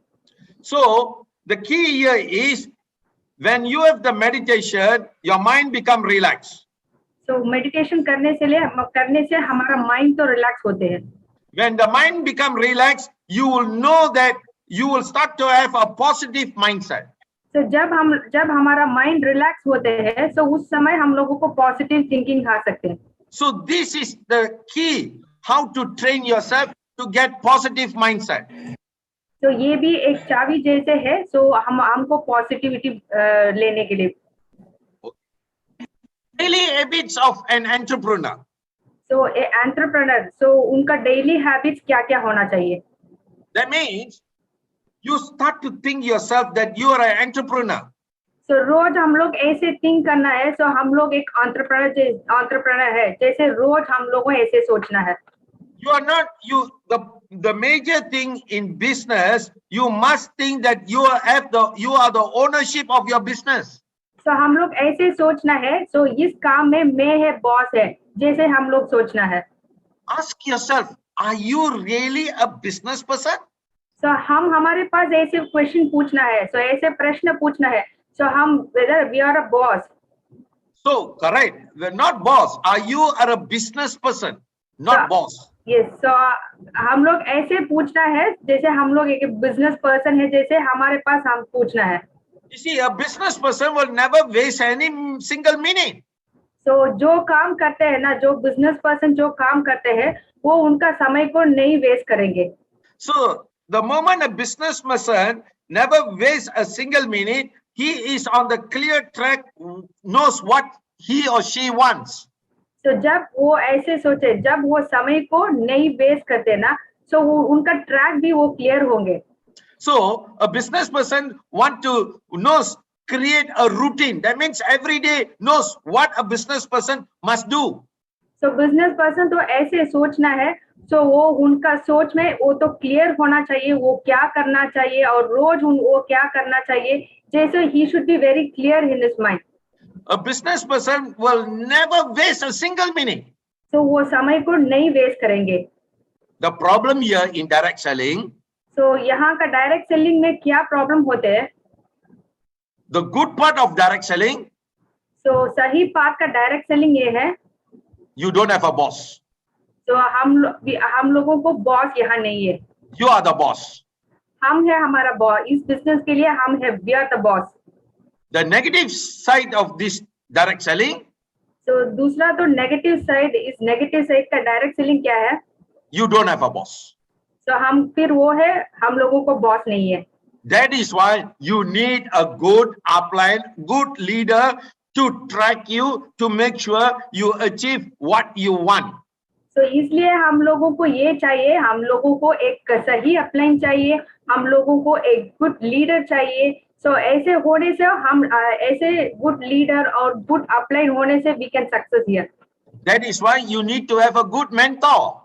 So the key here is when you have the meditation, your mind become relaxed. So meditation करने से हमारा माइंड तो रिलैक्स होते हैं. When the mind become relaxed, you will know that you will start to have a positive mindset. तो जब हमारा mind relax होते हैं तो उस समय हम लोगों को पॉजिटिव थिंकिंग आ सकते हैं. So this is the key, how to train yourself to get positive mindset. तो ये भी एक चाबी जैसे है. सो हमको पॉजिटिविटी लेने के लिए. Daily habits of an entrepreneur. So entrepreneur, so उनका डेली हैबिट्स क्या क्या होना चाहिए. That means you start to think yourself that you are an entrepreneur. सो रोज हम लोग ऐसे थिंक करना है. सो हम लोग एक एंटरप्रेन्योर है, जैसे रोज हम लोगों को ऐसे सोचना है. You are not the major thing in business. You must think that you are the ownership of your business. सो हम लोग ऐसे सोचना है. सो इस काम में मैं है, बॉस है, जैसे हम लोग सोचना है. Ask yourself, are you really a business person? सो हमारे पास ऐसे क्वेश्चन पूछना है. सो ऐसे प्रश्न पूछना है. सो हम whether we are a boss. So correct, we're not boss. Are you a business person, not boss? Yes. सो हम लोग ऐसे पूछना है जैसे हम लोग एक बिजनेस पर्सन है, जैसे हमारे पास हम पूछना है. You see, a business person will never waste any single minute. सो जो काम करते हैं ना, जो बिजनेस पर्सन जो काम करते हैं, वो उनका समय को नहीं वेस्ट करेंगे. So the moment a business person never wastes a single minute, he is on the clear track, knows what he or she wants. तो जब वो ऐसे सोचे, जब वो समय को नहीं वेस्ट करते ना, सो उनका ट्रैक भी वो क्लियर होंगे. So a business person create a routine. That means every day knows what a business person must do. So business person तो ऐसे सोचना है. सो वो उनका सोच में वो तो क्लियर होना चाहिए, वो क्या करना चाहिए और रोज वो क्या करना चाहिए, जैसे he should be very clear in his mind. A business person will never waste a single minute. So वो समय को नहीं वेस्ट करेंगे. The problem here in direct selling. So यहाँ का डायरेक्ट सेलिंग में क्या प्रॉब्लम होते हैं? The good part of direct selling. So सही पार्ट का डायरेक्ट सेलिंग ये है. You don't have a boss. तो हम लोगों को बॉस यहाँ नहीं है. You are the boss. हम है हमारा बॉस. इस बिजनेस के लिए हम है, we are the boss. The negative side of this direct selling. तो दूसरा तो नेगेटिव साइड, इस नेगेटिव साइड का डायरेक्ट सेलिंग क्या है? You don't have a boss. तो हम फिर वो है, हम लोगों को बॉस नहीं है. That is why you need a good upline, good leader to track you, to make sure you achieve what you want. तो इसलिए हम लोगों को ये चाहिए, हम लोगों को एक सही अपलाइन चाहिए, हम लोगों को एक गुड लीडर चाहिए. सो ऐसे होने से हम ऐसे गुड लीडर और गुड अपलाइन होने से we can success here. That is why you need to have a good mentor.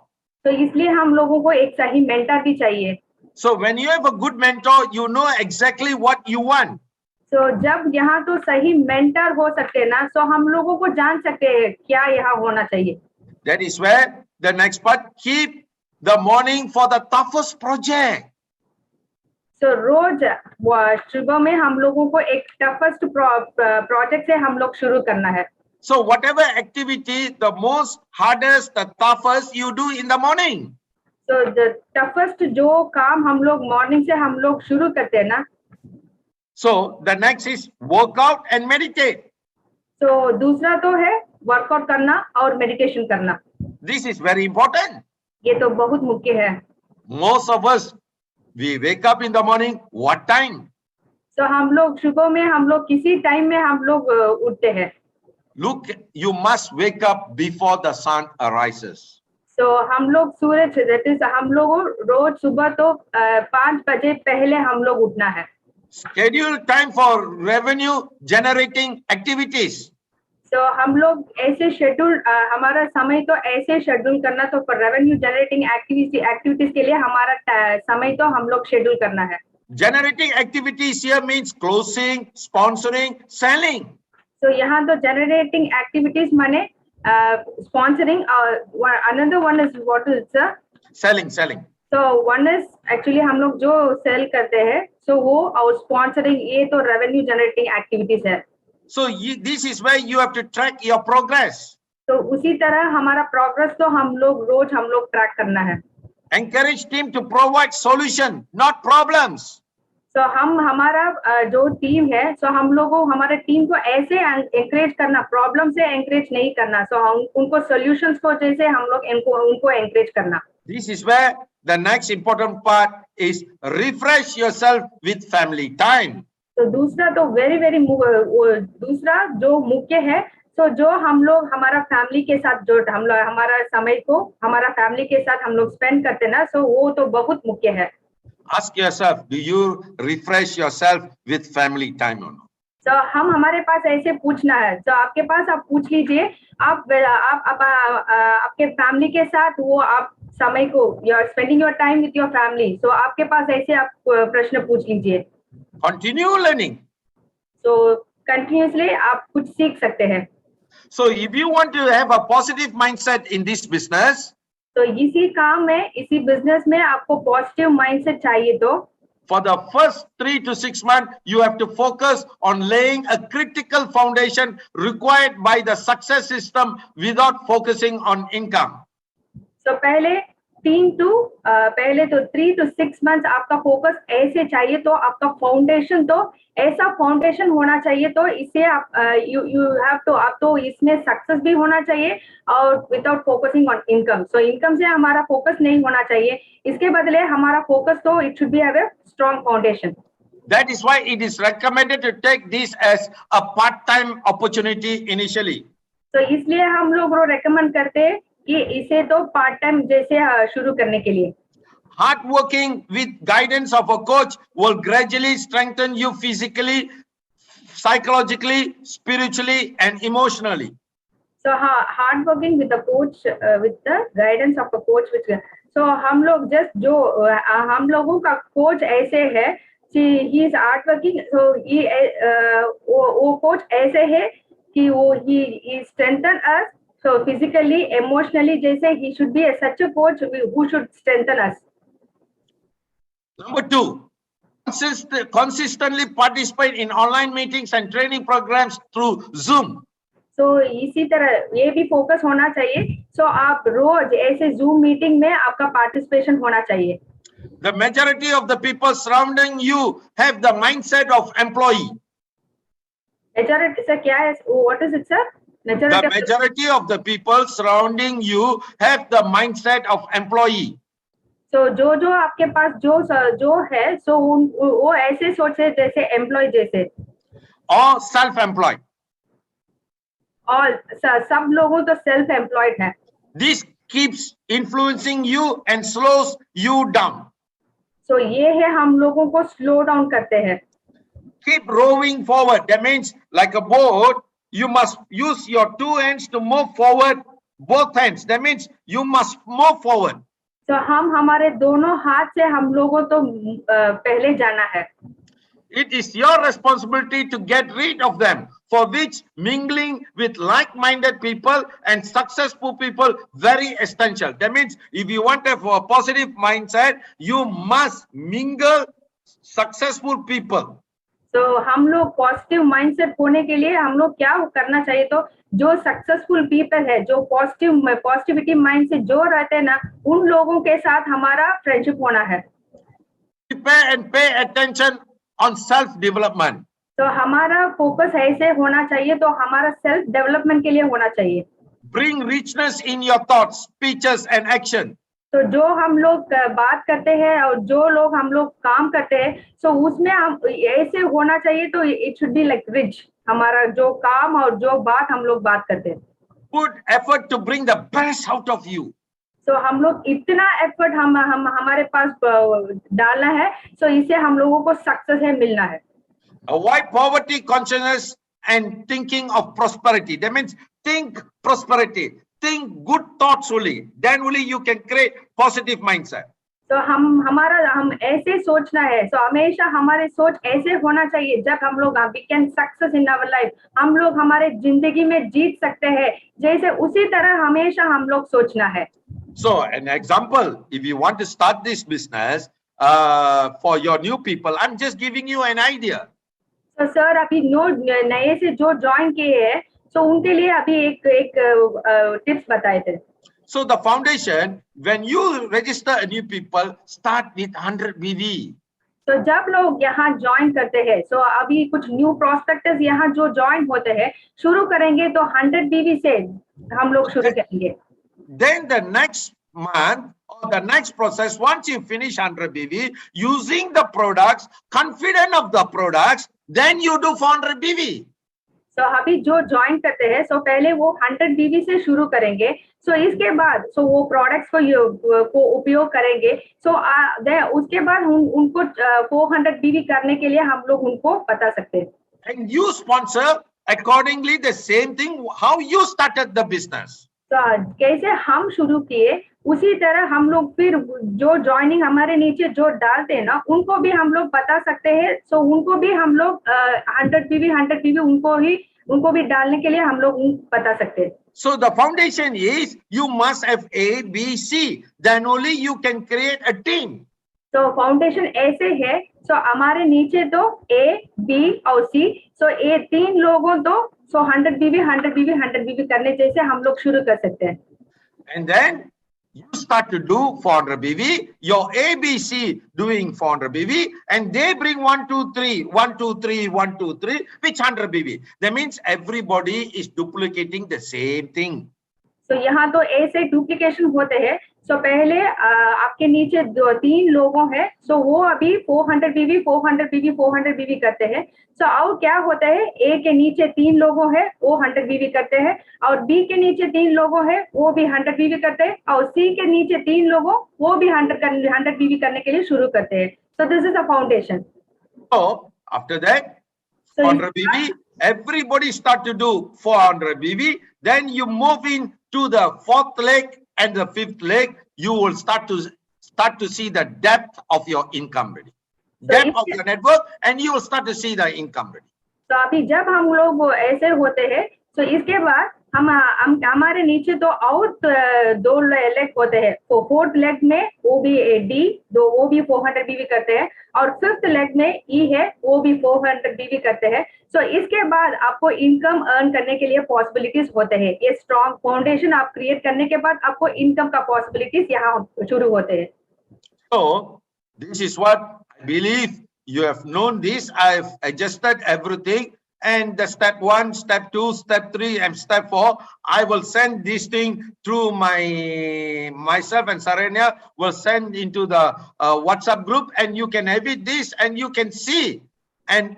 तो इसलिए हम लोगों को एक सही मेंटर भी चाहिए. So when you have a good mentor, you know exactly what you want. तो जब यहाँ तो सही मेंटर हो सकते हैं ना, तो हम लोगों को जान सकते हैं क्या यहाँ होना चाहिए. That is where the next part, keep the morning for the toughest project. So रोज सुबह में हम लोगों को एक टफेस्ट प्रोजेक्ट से हम लोग शुरू करना है. So whatever activity, the most hardest, the toughest, you do in the morning. So the toughest जो काम हम लोग मॉर्निंग से हम लोग शुरू करते हैं ना. So the next is workout and meditate. So दूसरा तो है वर्कआउट करना और मेडिटेशन करना. This is very important. ये तो बहुत मुख्य है. Most of us, we wake up in the morning, what time? So हम लोग सुबह में हम लोग किसी टाइम में हम लोग उठते हैं. Look, you must wake up before the sun arises. So हम लोग सूरज, that is हम लोग रोज सुबह तो 5 बजे पहले हम लोग उठना है. Schedule time for revenue generating activities. So हम लोग ऐसे शेड्यूल, हमारा समय तो ऐसे शेड्यूल करना, तो फॉर रेवेन्यू जनरेटिंग एक्टिविटीज के लिए हमारा समय तो हम लोग शेड्यूल करना है. Generating activities here means closing, sponsoring, selling. So यहाँ तो जनरेटिंग एक्टिविटीज माने स्पॉन्सरिंग, और another one is what is Selling. So one is actually हम लोग जो सेल करते हैं, so वो और स्पॉन्सरिंग, ये तो रेवेन्यू जनरेटिंग एक्टिविटीज है. So this is where you have to track your progress. तो उसी तरह हमारा प्रोग्रेस तो हम लोग ट्रैक करना है। Encourage team to provide solution, not problems. तो हम हमारा जो टीम है, तो हम लोगों हमारे टीम को ऐसे एंकरेज करना, प्रॉब्लम से एंकरेज नहीं करना। सो हम उनको सॉल्यूशंस को जैसे हम लोग उनको एंकरेज करना। This is where the next important part is refresh yourself with family time. तो दूसरा तो वेरी दूसरा जो मुख्य है, तो जो हम लोग हमारा फैमिली के साथ जो हम लोग हमारा समय को हमारा फैमिली के साथ हम लोग स्पेंड करते ना, सो वो तो बहुत मुख्य है। Ask yourself, do you refresh yourself with family time or not? तो हम हमारे पास ऐसे पूछना है, तो आपके पास आप पूछ लीजिए, आप आपके फैमिली के साथ वो आप समय को you are spending your time with your family, तो आपके पास ऐसे आप प्रश्न पूछ लीजिए। Continue learning. तो कंटिन्यूसली आप कुछ सीख सकते हैं। So if you want to have a positive mindset in this business, तो इसी काम में, इसी बिजनेस में आपको पॉजिटिव माइंडसेट चाहिए। तो for the first 3 to 6 months, you have to focus on laying a critical foundation required by the success system without focusing on income. तो पहले 3 to 6 मंथ्स आपका फोकस ऐसे चाहिए, तो आपका फाउंडेशन तो ऐसा फाउंडेशन होना चाहिए, तो इससे आप यू हैव टू आप तो इसमें सक्सेस भी होना चाहिए और without focusing on income. So income से हमारा फोकस नहीं होना चाहिए, इसके बदले हमारा फोकस तो it should be have a strong foundation. That is why it is recommended to take this as a part-time opportunity initially. तो इसलिए हम लोग रेकमेंड करते हैं कि इसे तो पार्ट टाइम जैसे शुरू करने के लिए। Hard working with guidance of a coach will gradually strengthen you physically, psychologically, spiritually, and emotionally. So hard working with the coach, with the guidance of a coach, which so हम लोग just जो हम लोगों का coach ऐसे है, he is hard working, so वो coach ऐसे है कि वो he strengthen us, so physically, emotionally, जैसे he should be such a coach who should strengthen us. Number 2, consistently participate in online meetings and training programs through Zoom. तो इसी तरह ये भी फोकस होना चाहिए, सो आप रोज ऐसे जूम मीटिंग में आपका पार्टिसिपेशन होना चाहिए। The majority of the people surrounding you have the mindset of employee. Majority sir क्या है? What is it sir? The majority of the people surrounding you have the mindset of employee. तो जो आपके पास जो है, सो वो ऐसे सोचे जैसे एम्प्लॉय जैसे, or self-employed. और सब लोगों तो सेल्फ एम्प्लॉयड है। This keeps influencing you and slows you down. So ये है हम लोगों को स्लो डाउन करते हैं। Keep rowing forward. That means like a boat, you must use your 2 hands to move forward, both hands. That means you must move forward. तो हम हमारे दोनों हाथ से हम लोगों तो पहले जाना है। It is your responsibility to get rid of them, for which mingling with like-minded people and successful people very essential. That means if you want to have a positive mindset, you must mingle successful people. तो हम लोग positive mindset होने के लिए हम लोग क्या करना चाहिए, तो जो सक्सेसफुल पीपल है, जो पॉजिटिविटी माइंड से जो रहते हैं ना, उन लोगों के साथ हमारा फ्रेंडशिप होना है। Prepare and pay attention on self-development. तो हमारा फोकस ऐसे होना चाहिए, तो हमारा सेल्फ डेवलपमेंट के लिए होना चाहिए। Bring richness in your thoughts, speeches and action. तो जो हम लोग बात करते हैं और जो लोग हम लोग काम करते हैं, तो उसमें हम ऐसे होना चाहिए, तो it should be like rich, हमारा जो काम और जो बात हम लोग बात करते हैं। Put effort to bring the best out of you. तो हम लोग इतना एफर्ट हम हमारे पास डालना है, तो इससे हम लोगों को सक्सेस है मिलना है। Avoid poverty consciousness and thinking of prosperity. That means think prosperity, think good thoughts only. Then only you can create positive mindset. तो हम ऐसे सोचना है, तो हमेशा हमारे सोच ऐसे होना चाहिए, जब हम लोग we can success in our life, हम लोग हमारे जिंदगी में जीत सकते हैं, जैसे उसी तरह हमेशा हम लोग सोचना है। So an example, if you want to start this business for your new people, I'm just giving you an idea. तो सर अभी नए से जो ज्वाइन किए हैं, तो उनके लिए अभी एक टिप्स बताए थे. So the foundation, when you register a new people, start with 100 BV. तो जब लोग यहाँ ज्वाइन करते हैं, so अभी कुछ न्यू प्रोस्पेक्टर्स यहाँ जो ज्वाइन होते हैं, शुरू करेंगे तो 100 BV से हम लोग शुरू करेंगे. Then the next month or the next process, once you finish 100 BV, using the products, confident of the products, then you do 400 BV. तो अभी जो ज्वाइन करते हैं, सो पहले वो 100 BV से शुरू करेंगे. सो इसके बाद वो प्रोडक्ट्स को उपयोग करेंगे. सो उसके बाद उनको 400 BV करने के लिए हम लोग उनको बता सकते हैं. And you sponsor accordingly the same thing how you started the business. तो कैसे हम शुरू किए उसी तरह हम लोग फिर जो ज्वाइनिंग हमारे नीचे जो डालते हैं ना, उनको भी हम लोग बता सकते हैं. सो उनको भी हम लोग 100 BV उनको भी डालने के लिए हम लोग बता सकते हैं. So the foundation is you must have A, B, C. Then only you can create a team. तो फाउंडेशन ऐसे है. सो हमारे नीचे तो A, B और C. सो ये 3 लोगों तो 100 BV करने जैसे हम लोग शुरू कर सकते हैं. And then you start to do 400 BV, your A, B, C doing 400 BV, and they bring 1, 2, 3, 1, 2, 3, 1, 2, 3, which 100 BV. That means everybody is duplicating the same thing. तो यहाँ तो ऐसे डुप्लीकेशन होते हैं. सो पहले आपके नीचे 3 लोगों हैं, सो वो अभी 400 BV करते हैं. सो और क्या होता है, ए के नीचे 3 लोगों हैं, वो 100 BV करते हैं, और बी के नीचे 3 लोगों हैं, वो भी 100 BV करते हैं, और सी के नीचे 3 लोगों वो भी 100 BV करने के लिए शुरू करते हैं. So this is a foundation. So after that, 400 BV, everybody start to do 400 BV. Then you move in to the 4th leg and the 5th leg. You will start to see the depth of your income ready. Depth of your network, and you will start to see the income ready. तो अभी जब हम लोग ऐसे होते हैं, तो इसके बाद हम हमारे नीचे तो और 2 लेग होते हैं. तो 4th लेग में वो भी डी वो भी 400 BV करते हैं, और 5th लेग में ई है, वो भी 400 BV करते हैं. सो इसके बाद आपको इनकम अर्न करने के लिए पॉसिबिलिटीज होते हैं. ये स्ट्रॉन्ग फाउंडेशन आप क्रिएट करने के बाद आपको इनकम का पॉसिबिलिटीज यहाँ शुरू होते हैं. So this is what I believe you have known this. I've adjusted everything. And the step 1, step 2, step 3, and step 4, I will send this thing through myself, and Saranya will send into the WhatsApp group, and you can edit this, and you can see and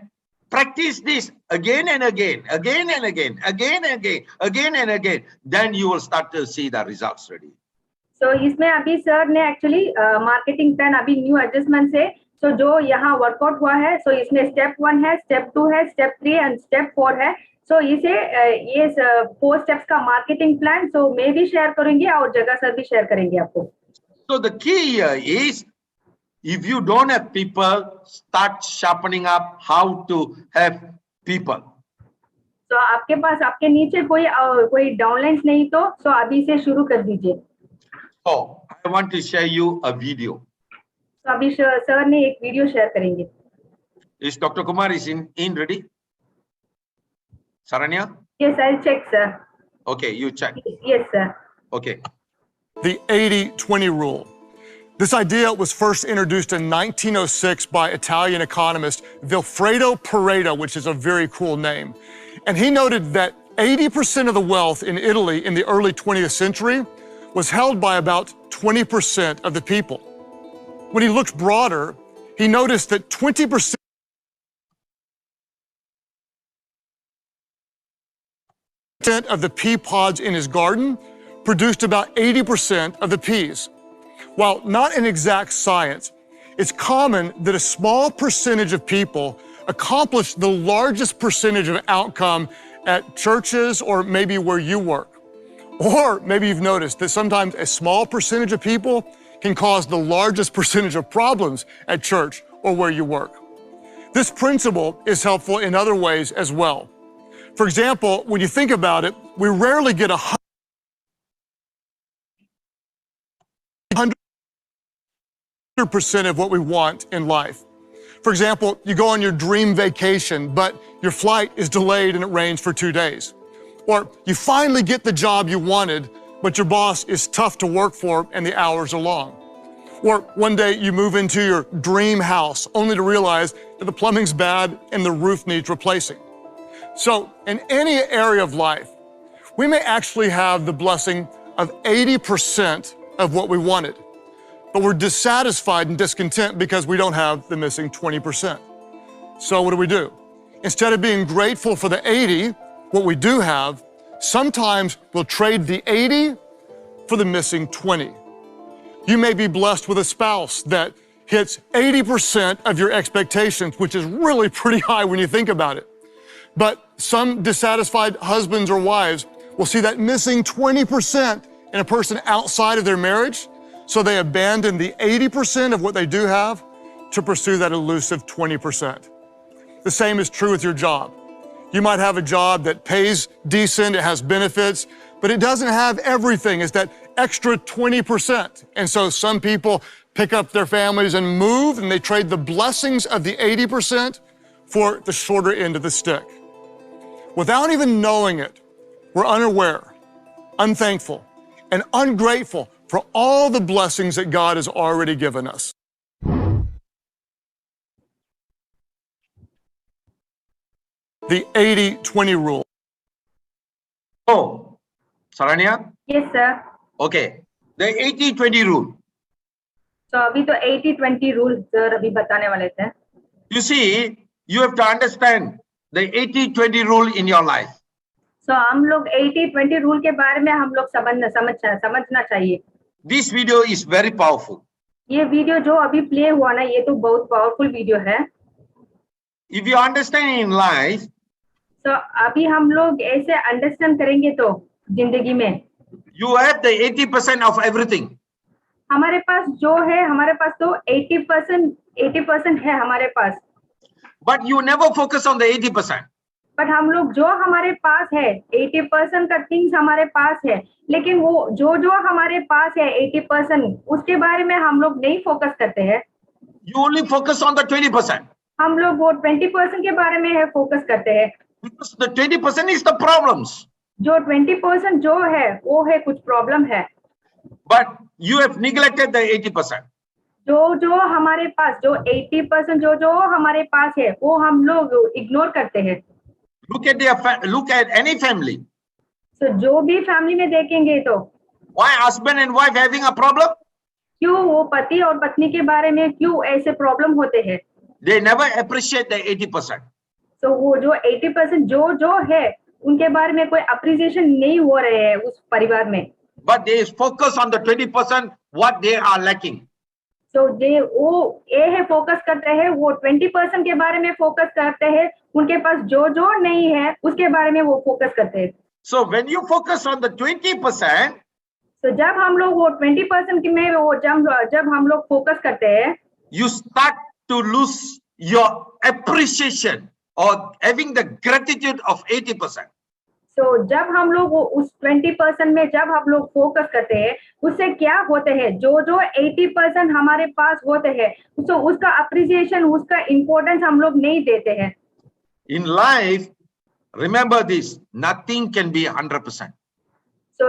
practice this again and again, again and again, again and again, again and again. Then you will start to see the results ready. So इसमें अभी sir ने actually marketing plan अभी new adjustment से सो जो यहाँ workout हुआ है, सो इसमें स्टेप 1 है, स्टेप 2 है, स्टेप 3 एंड स्टेप 4 है. सो इसे ये 4 स्टेप्स का मार्केटिंग प्लान सो मैं भी शेयर करूंगी और जगह सर भी शेयर करेंगे आपको. So the key here is, if you don't have people, start sharpening up how to have people. तो आपके पास आपके नीचे कोई डाउनलाइंस नहीं तो अभी से शुरू कर दीजिए. So I want to share you a video. तो अभी सर ने एक वीडियो शेयर करेंगे. Is Dr. Kumar is in ready? Saranya? Yes, I'll check, sir. Okay, you check. Yes, sir. Okay. The 80-20 rule. This idea was first introduced in 1906 by Italian economist Vilfredo Pareto, which is a very cool name. And he noted that 80% of the wealth in Italy in the early 20th century was held by about 20% of the people. When he looked broader, he noticed that 20% of the pea pods in his garden produced about 80% of the peas. While not an exact science, it's common that a small percentage of people accomplish the largest percentage of outcome at churches or maybe where you work. Or maybe you've noticed that sometimes a small percentage of people can cause the largest percentage of problems at church or where you work. This principle is helpful in other ways as well. For example, when you think about it, we rarely get 100% of what we want in life. For example, you go on your dream vacation, but your flight is delayed and it rains for 2 days. Or you finally get the job you wanted, but your boss is tough to work for and the hours are long. Or one day you move into your dream house only to realize that the plumbing's bad and the roof needs replacing. So in any area of life, we may actually have the blessing of 80% of what we wanted, but we're dissatisfied and discontent because we don't have the missing 20%. So what do? Instead of being grateful for the 80, what we do have, sometimes we'll trade the 80 for the missing 20. You may be blessed with a spouse that hits 80% of your expectations, which is really pretty high when you think about it. But some dissatisfied husbands or wives will see that missing 20% in a person outside of their marriage, so they abandon the 80% of what they do have to pursue that elusive 20%. The same is true with your job. You might have a job that pays decent, it has benefits, but it doesn't have everything. It's that extra 20%. And so some people pick up their families and move, and they trade the blessings of the 80% for the shorter end of the stick. Without even knowing it, we're unaware, unthankful, and ungrateful for all the blessings that God has already given us. The 80-20 rule. Oh, Saranya? Yes, sir. Okay. The 80-20 rule. So अभी तो 80-20 rule sir अभी बताने वाले थे. You see, you have to understand the 80-20 rule in your life. So हम लोग 80-20 rule के बारे में हम लोग समझना चाहिए. This video is very powerful. ये वीडियो जो अभी प्ले हुआ ना, ये तो बहुत पावरफुल वीडियो है. If you understand in life, तो अभी हम लोग ऐसे अंडरस्टैंड करेंगे तो जिंदगी में you have the 80% of everything. हमारे पास जो है, हमारे पास तो 80% है हमारे पास. But you never focus on the 80%. But हम लोग जो हमारे पास है 80% का थिंग्स हमारे पास है, लेकिन वो जो हमारे पास है 80% उसके बारे में हम लोग नहीं फोकस करते हैं. You only focus on the 20%. हम लोग वो 20% के बारे में है फोकस करते हैं. Because the 20% is the problems. जो 20% जो है वो है कुछ प्रॉब्लम है. But you have neglected the 80%. जो हमारे पास जो 80% जो हमारे पास है वो हम लोग इग्नोर करते हैं. Look at any family. तो जो भी फैमिली में देखेंगे तो Why husband and wife having a problem? क्यों वो पति और पत्नी के बारे में क्यों ऐसे प्रॉब्लम होते हैं. They never appreciate the 80%. तो वो जो 80% जो है उनके बारे में कोई अप्रिसिएशन नहीं हो रहे हैं उस परिवार में. But they focus on the 20% what they are lacking. तो वो ये है फोकस करते हैं, वो 20% के बारे में फोकस करते हैं, उनके पास जो नहीं है उसके बारे में वो फोकस करते हैं. So when you focus on the 20%, तो जब हम लोग वो 20% में वो जब हम लोग फोकस करते हैं, you start to lose your appreciation or having the gratitude of 80%. तो जब हम लोग वो उस 20% में जब हम लोग फोकस करते हैं, उससे क्या होते हैं, जो 80% हमारे पास होते हैं, तो उसका अप्रिसिएशन, उसका इम्पोर्टेंस हम लोग नहीं देते हैं. In life, remember this, nothing can be 100%. तो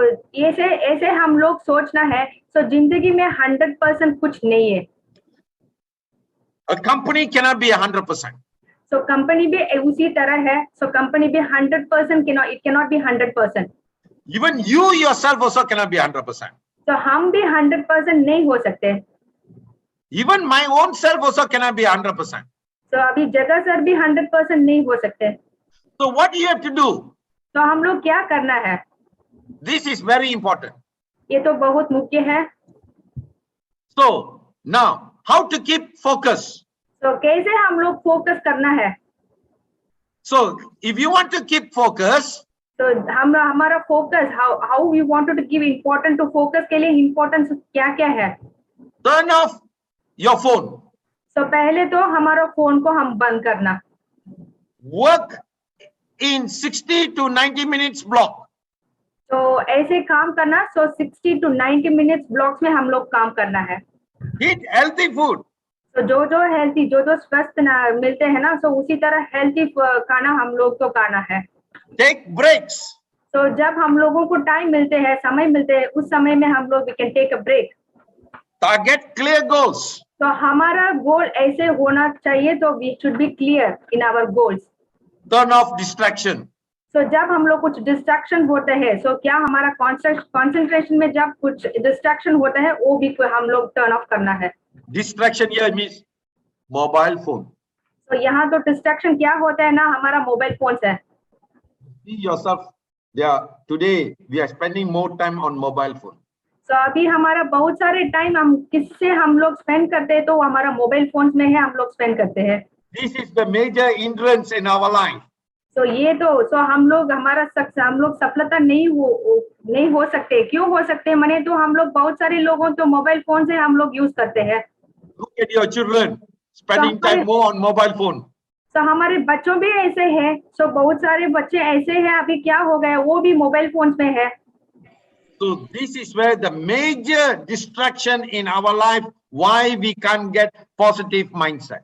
ऐसे हम लोग सोचना है, तो जिंदगी में 100% कुछ नहीं है. A company cannot be 100%. So company भी उसी तरह है. So कंपनी भी 100% it cannot be 100%. Even you yourself also cannot be 100%. So हम भी 100% नहीं हो सकते. Even my own self also cannot be 100%. So अभी जगह सर भी 100% नहीं हो सकते. So what you have to do? तो हम लोग क्या करना है? This is very important. ये तो बहुत मुख्य है. So now, how to keep focus? तो कैसे हम लोग फोकस करना है? So if you want to keep focus, तो हमारा focus how we wanted to give important to focus के लिए इम्पोर्टेंस क्या है? turn off your phone. तो पहले तो हमारा फोन को हम बंद करना. Work in 60 to 90 minutes block. तो ऐसे काम करना. So 60 to 90 minutes blocks में हम लोग काम करना है. Eat healthy food. तो जो हेल्थी जो स्वस्थ मिलते हैं ना, तो उसी तरह हेल्थी खाना हम लोग को खाना है. Take breaks. तो जब हम लोगों को टाइम मिलते हैं, समय मिलते हैं, उस समय में हम लोग we can take a break. Target clear goals. तो हमारा गोल ऐसे होना चाहिए, तो we should be clear in our goals. Turn off distraction. तो जब हम लोग कुछ डिस्ट्रैक्शन होते हैं, सो क्या हमारा कॉन्सेंट्रेशन में जब कुछ डिस्ट्रैक्शन होता है, वो भी हम लोग टर्न ऑफ करना है. Distraction here means mobile phone. तो यहाँ तो डिस्ट्रैक्शन क्या होता है ना, हमारा मोबाइल फोन है. See yourself. Today we are spending more time on mobile phone. तो अभी हमारा बहुत सारे टाइम हम किससे हम लोग स्पेंड करते हैं, तो हमारा मोबाइल फोन में है, हम लोग स्पेंड करते हैं. This is the major hindrance in our life. तो ये तो हम लोग हम लोग सफलता नहीं हो सकते. क्यों हो सकते हैं मने, तो हम लोग बहुत सारे लोगों तो मोबाइल फोन से हम लोग यूज करते हैं. Look at your children spending time more on mobile phone. तो हमारे बच्चों भी ऐसे हैं. तो बहुत सारे बच्चे ऐसे हैं, अभी क्या हो गया, वो भी मोबाइल फोन में है. So this is where the major distraction in our life, why we can't get positive mindset.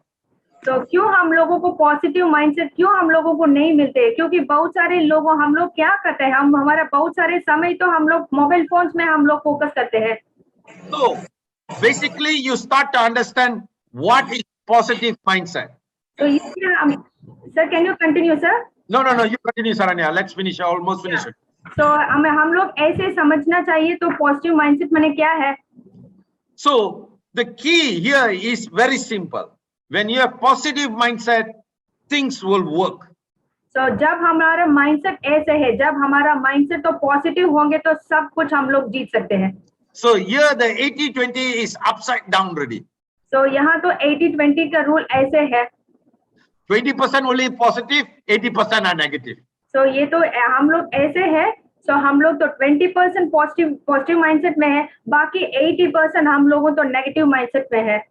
तो क्यों हम लोगों को पॉजिटिव माइंडसेट क्यों हम लोगों को नहीं मिलते, क्योंकि बहुत सारे लोगों हम लोग क्या करते हैं, हम हमारा बहुत सारे समय तो हम लोग मोबाइल फोन्स में हम लोग फोकस करते हैं. So basically you start to understand what is positive mindset. तो इसलिए हम sir, can you continue sir? No, you continue, Saranya. Let's finish. Almost finish it. तो हम लोग ऐसे समझना चाहिए, तो पॉजिटिव माइंडसेट माने क्या है. So the key here is very simple. When you have positive mindset, things will work. तो जब हमारा माइंडसेट ऐसे है, जब हमारा माइंडसेट तो पॉजिटिव होंगे, तो सब कुछ हम लोग जीत सकते हैं. So here the 80-20 is upside down already. तो यहाँ तो 80-20 का रूल ऐसे है. 20% only positive, 80% are negative. तो ये तो हम लोग ऐसे है, तो हम लोग तो 20% पॉजिटिव माइंडसेट में है, बाकी 80% हम लोगों तो नेगेटिव माइंडसेट में है.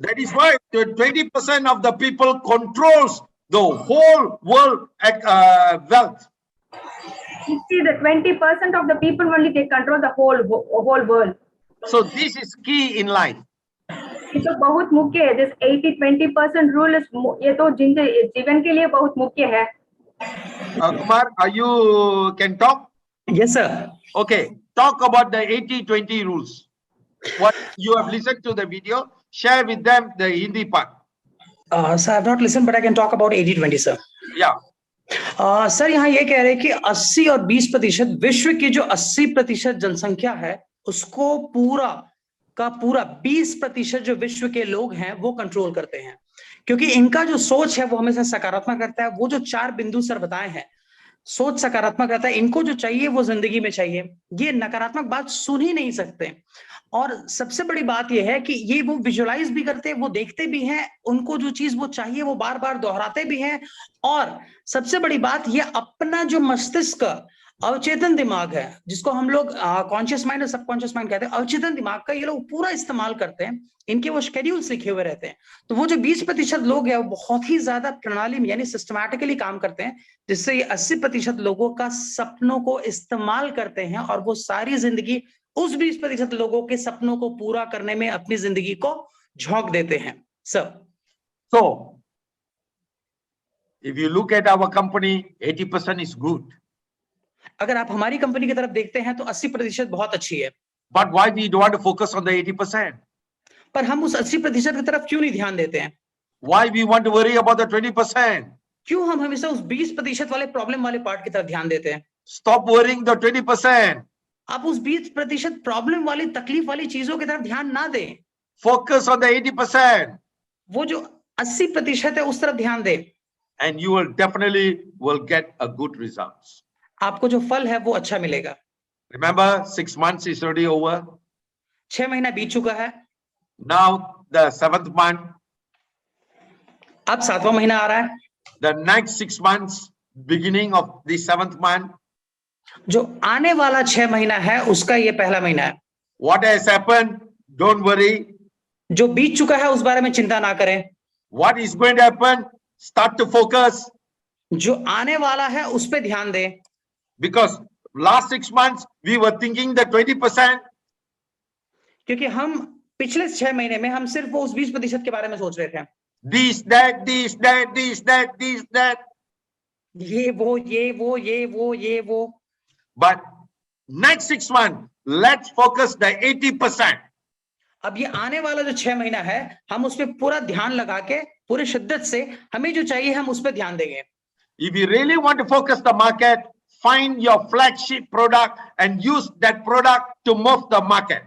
That is why the 20% of the people controls the whole world wealth. You see, the 20% of the people only they control the whole world. So this is key in life. ये तो बहुत मुख्य है. This 80-20% rule is ये तो जीवन के लिए बहुत मुख्य है. Kumar, you can talk? Yes, sir. Okay, talk about the 80-20 rules. What you have listened to the video, share with them the Hindi part. Sir, I have not listened, but I can talk about 80-20, sir. Yeah. Sir यहाँ ये कह रहे हैं कि 80 और 20%, विश्व की जो 80% जनसंख्या है, उसको पूरा का पूरा 20% जो विश्व के लोग हैं वो कंट्रोल करते हैं, क्योंकि इनका जो सोच है वो हमेशा सकारात्मक रहता है. वो जो 4 बिंदु सर बताए हैं, सोच सकारात्मक रहता है. इनको जो चाहिए वो जिंदगी में चाहिए, ये नकारात्मक बात सुन ही नहीं सकते. और सबसे बड़ी बात यह है कि ये वो विजुअलाइज भी करते हैं, वो देखते भी हैं, उनको जो चीज वो चाहिए वो बार बार दोहराते भी हैं. और सबसे बड़ी बात, ये अपना जो मस्तिष्क अवचेतन दिमाग है, जिसको हम लोग कॉन्शियस माइंड और सबकॉन्शियस माइंड कहते हैं, अवचेतन दिमाग का ये लोग पूरा इस्तेमाल करते हैं. इनके वो शेड्यूल्स लिखे हुए रहते हैं. तो वो जो 20% लोग हैं वो बहुत ही ज्यादा प्रणाली में यानी सिस्टमैटिकली काम करते हैं, जिससे ये 80% लोगों का सपनों को इस्तेमाल करते हैं, और वो सारी जिंदगी उस 20% लोगों के सपनों को पूरा करने में अपनी जिंदगी को झोंक देते हैं. Sir, So if you look at our company, 80% is good. अगर आप हमारी कंपनी की तरफ देखते हैं तो 80% बहुत अच्छी है. But why we don't want to focus on the 80%? पर हम उस 80% की तरफ क्यों नहीं ध्यान देते हैं? Why we want to worry about the 20%? क्यों हम हमेशा उस 20% वाले प्रॉब्लम वाले पार्ट की तरफ ध्यान देते हैं? Stop worrying the 20%. आप उस 20% प्रॉब्लम वाली, तकलीफ वाली चीजों की तरफ ध्यान ना दें. Focus on the 80%. वो जो 80% है उस तरफ ध्यान दें, And you will definitely will get a good results. आपको जो फल है वो अच्छा मिलेगा. Remember, 6 months is already over. 6 महीना बीत चुका है. Now the 7th month. अब 7वां महीना आ रहा है. The next 6 months, beginning of the 7th month. जो आने वाला 6 महीना है उसका ये पहला महीना है. What has happened? Don't worry. जो बीत चुका है उस बारे में चिंता ना करें. What is going to happen? Start to focus. जो आने वाला है उस पे ध्यान दें. Because last 6 months we were thinking the 20%. क्योंकि हम पिछले 6 महीने में हम सिर्फ वो उस 20% के बारे में सोच रहे थे. This, that, this, that. ये वो. But next 6 months, let's focus the 80%. अब ये आने वाला जो 6 महीना है, हम उस पे पूरा ध्यान लगा के पूरे शिद्दत से हमें जो चाहिए हम उस पे ध्यान देंगे। If you really want to focus the market, find your flagship product and use that product to move the market.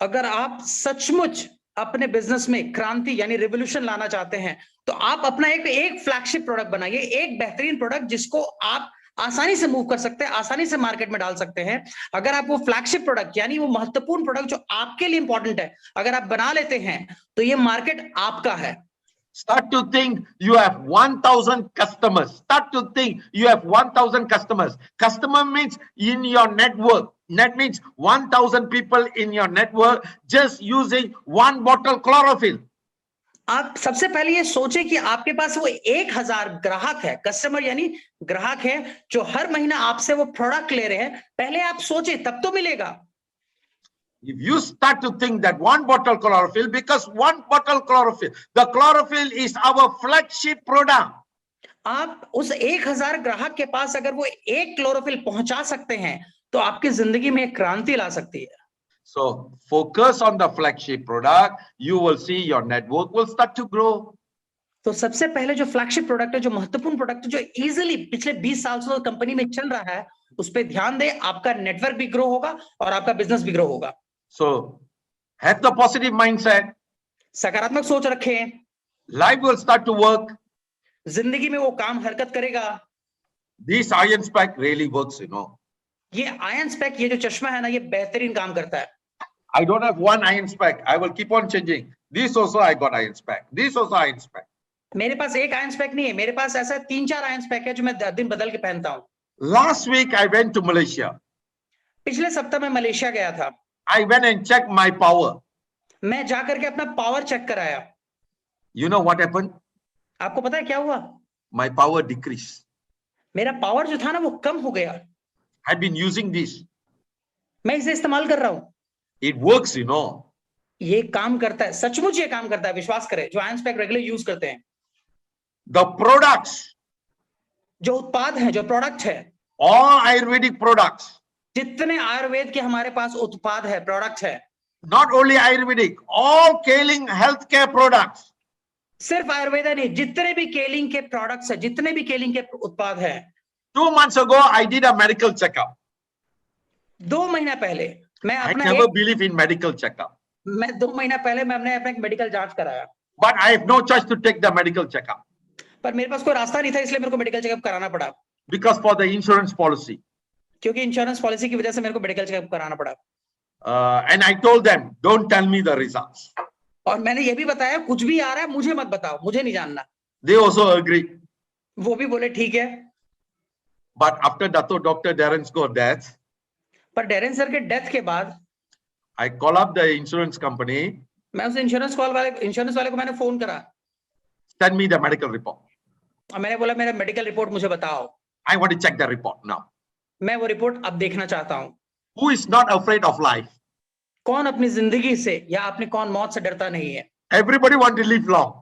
अगर आप सचमुच अपने बिजनेस में क्रांति यानी रिवोल्यूशन लाना चाहते हैं, तो आप अपना एक फ्लैगशिप प्रोडक्ट बनाइए, एक बेहतरीन प्रोडक्ट जिसको आप आसानी से मूव कर सकते हैं, आसानी से मार्केट में डाल सकते हैं। अगर आप वो फ्लैगशिप प्रोडक्ट यानी वो महत्वपूर्ण प्रोडक्ट जो आपके लिए इंपॉर्टेंट है, अगर आप बना लेते हैं, तो ये मार्केट आपका है। Start to think you have 1,000 customers. Start to think you have 1,000 customers. Customer means in your network. That means 1,000 people in your network just using one bottle chlorophyll. आप सबसे पहले ये सोचे कि आपके पास वो 1,000 ग्राहक है, कस्टमर यानी ग्राहक है, जो हर महीना आपसे वो प्रोडक्ट ले रहे हैं। पहले आप सोचे, तब तो मिलेगा। If you start to think that one bottle chlorophyll, because one bottle chlorophyll, the chlorophyll is our flagship product. आप उस 1,000 ग्राहक के पास अगर वो एक क्लोरोफिल पहुंचा सकते हैं, तो आपकी जिंदगी में एक क्रांति ला सकती है। So focus on the flagship product. You will see your network will start to grow. तो सबसे पहले जो फ्लैगशिप प्रोडक्ट है, जो महत्वपूर्ण प्रोडक्ट है, जो इजीली पिछले 20 साल से कंपनी में चल रहा है, उस पर ध्यान दे। आपका नेटवर्क भी ग्रो होगा और आपका बिजनेस भी ग्रो होगा। So have the positive mindset. सकारात्मक सोच रखें। Life will start to work. जिंदगी में वो काम हरकत करेगा। This iron spec really works, you know. ये आयन स्पेक, ये जो चश्मा है ना, ये बेहतरीन काम करता है। I don't have one iron spec. I will keep on changing. This also I got iron spec. This also iron spec. मेरे पास एक आयन स्पेक नहीं है, मेरे पास ऐसा 3-4 आयन स्पेक है जो मैं दिन बदल के पहनता हूँ। Last week I went to Malaysia. पिछले सप्ताह में मलेशिया गया था। I went and checked my power. मैं जाकर के अपना पावर चेक कराया। You know what happened? आपको पता है क्या हुआ? My power decreased. मेरा पावर जो था ना, वो कम हो गया। I've been using this. मैं इसे इस्तेमाल कर रहा हूँ। It works, you know. ये काम करता है, सचमुच ये काम करता है, विश्वास करें। जो आयन स्पेक रेगुलर यूज करते हैं, The products, जो उत्पाद हैं, जो प्रोडक्ट है, all Ayurvedic products, जितने आयुर्वेद के हमारे पास उत्पाद है, प्रोडक्ट है, not only Ayurvedic, all Kaling healthcare products, सिर्फ आयुर्वेद नहीं, जितने भी केलिंग के प्रोडक्ट्स है, जितने भी केलिंग के उत्पाद है। 2 months ago, I did a medical checkup. 2 महीना पहले मैं I अपना never believe in medical checkup. मैं 2 महीना पहले मैं अपना एक मेडिकल जांच कराया, But I have no choice to take the medical checkup पर मेरे पास कोई रास्ता नहीं था, इसलिए मेरे को मेडिकल चेकअप कराना पड़ा। because for the insurance policy. क्योंकि इंश्योरेंस पॉलिसी की वजह से मेरे को मेडिकल चेकअप कराना पड़ा। And I told them, don't tell me the results. और मैंने ये भी बताया, कुछ भी आ रहा है मुझे मत बताओ, मुझे नहीं जानना। They also agreed. वो भी बोले ठीक है। But after Dr. Darren's death, पर डेरेन सर के डेथ के बाद I call up the insurance company, मैं उस इंश्योरेंस वाले को मैंने फोन करा send me the medical report. और मैंने बोला मेरा मेडिकल रिपोर्ट मुझे बताओ। I want to check the report now. मैं वो रिपोर्ट अब देखना चाहता हूँ। Who is not afraid of life? कौन अपनी जिंदगी से या अपनी कौन मौत से डरता नहीं है? Everybody want to live long.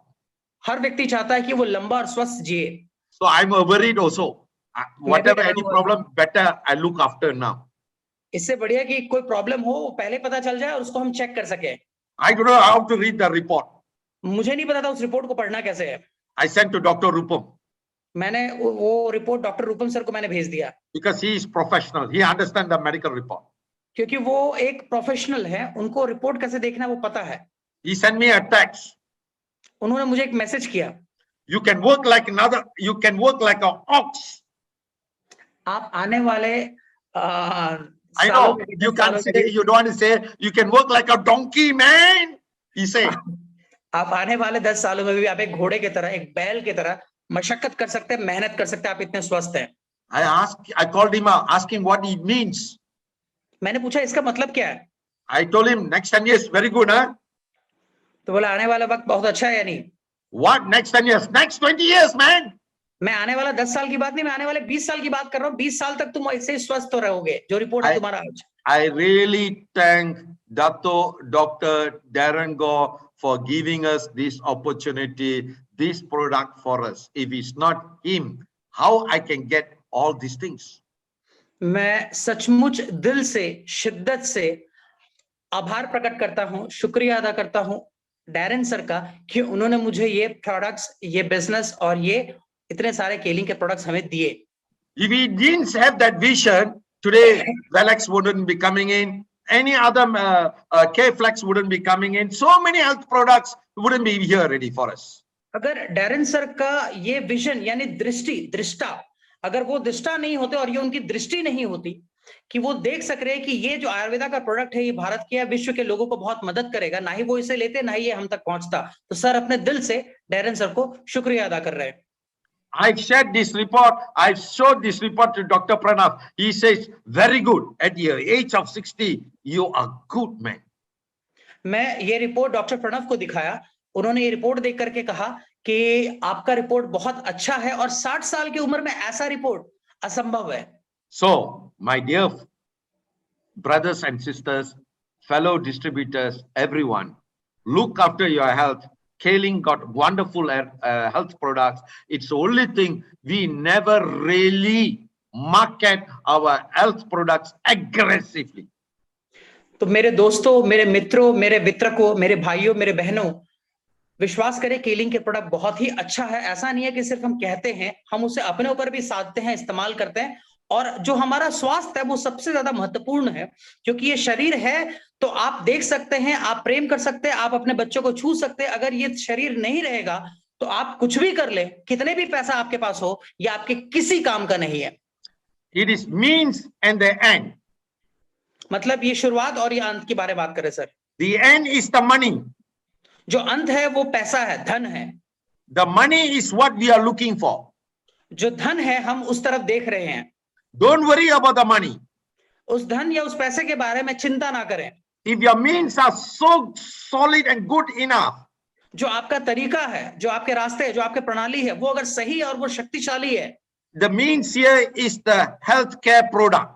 हर व्यक्ति चाहता है कि वो लंबा और स्वस्थ जिए। So I'm worried also. Whatever any problem, better I look after now. इससे बढ़िया कि कोई प्रॉब्लम हो पहले पता चल जाए और उसको हम चेक कर सके। I don't know how to read the report. मुझे नहीं पता था उस रिपोर्ट को पढ़ना कैसे है। I sent to Dr. Rupam मैंने वो रिपोर्ट डॉक्टर रूपम सर को मैंने भेज दिया, because he is professional. He understands the medical report. क्योंकि वो एक प्रोफेशनल है, उनको रिपोर्ट कैसे देखना वो पता है। He sent me a text. उन्होंने मुझे एक मैसेज किया, You can work like an ox. आप आने वाले I know you can't say, you don't want to say you can work like a donkey, man. He said. आप आने वाले 10 सालों में भी आप एक घोड़े की तरह, एक बैल की तरह मशक्कत कर सकते हैं, मेहनत कर सकते हैं, आप इतने स्वस्थ हैं। I called him out, asked him what it means. मैंने पूछा इसका मतलब क्या है? I told him next 10 years very good, huh? तो बोला आने वाला वक्त बहुत अच्छा है या नहीं? What next 10 years? Next 20 years, man. मैं आने वाला 10 साल की बात नहीं, मैं आने वाले 20 साल की बात कर रहा हूँ। 20 साल तक तुम ऐसे ही स्वस्थ हो रहोगे, जो रिपोर्ट है तुम्हारा आज। I really thank Dr. Darren Gore for giving us this opportunity, this product for us. If it's not him, how I can get all these things? मैं सचमुच दिल से, शिद्दत से आभार प्रकट करता हूं, शुक्रिया अदा करता हूं डैरेन सर का कि उन्होंने मुझे ये प्रोडक्ट्स, ये बिजनेस और ये इतने सारे केलिंग के प्रोडक्ट्स हमें दिए। If we didn't have that vision, today Velex wouldn't be coming in. Any other K-Flex wouldn't be coming in. So many health products wouldn't be here ready for us. अगर Darren sir का ये vision यानी दृष्टा, अगर वो दृष्टा नहीं होते और ये उनकी दृष्टि नहीं होती कि वो देख सक रहे हैं कि ये जो आयुर्वेदा का प्रोडक्ट है ये भारत के या विश्व के लोगों को बहुत मदद करेगा, ना ही वो इसे लेते, ना ही ये हम तक पहुंचता। तो सर अपने दिल से डैरेन सर को शुक्रिया अदा कर रहे हैं। I've shared this report. I've showed this report to Dr. Pranav. He says, very good. At the age of 60, you are good man. मैं ये रिपोर्ट डॉक्टर प्रणव को दिखाया, उन्होंने ये रिपोर्ट देख करके कहा कि आपका रिपोर्ट बहुत अच्छा है और 60 साल की उम्र में ऐसा रिपोर्ट असंभव है। So, my dear brothers and sisters, fellow distributors, everyone, look after your health. K-Link got wonderful health products. It's the only thing we never really market our health products aggressively. तो मेरे दोस्तों, मेरे मित्रों, मेरे वितरकों, मेरे भाइयों, मेरे बहनों, विश्वास करें K-Link के प्रोडक्ट बहुत ही अच्छा है। ऐसा नहीं है कि सिर्फ हम कहते हैं, हम उसे अपने ऊपर भी साधते हैं, इस्तेमाल करते हैं। और जो हमारा स्वास्थ्य है वो सबसे ज्यादा महत्वपूर्ण है, क्योंकि ये शरीर है तो आप देख सकते हैं, आप प्रेम कर सकते हैं, आप अपने बच्चों को छू सकते हैं। अगर ये शरीर नहीं रहेगा तो आप कुछ भी कर ले, कितने भी पैसा आपके पास हो, ये आपके किसी काम का नहीं है। It is means and the end. मतलब ये शुरुआत और ये अंत के बारे में बात करें sir. The end is the money. जो अंत है वो पैसा है, धन है। The money is what we are looking for. जो धन है हम उस तरफ देख रहे हैं। Don't worry about the money. उस धन या उस पैसे के बारे में चिंता ना करें। If your means are so solid and good enough, जो आपका तरीका है, जो आपके रास्ते है, जो आपके प्रणाली है, वो अगर सही है और वो शक्तिशाली है, the means here is the healthcare product.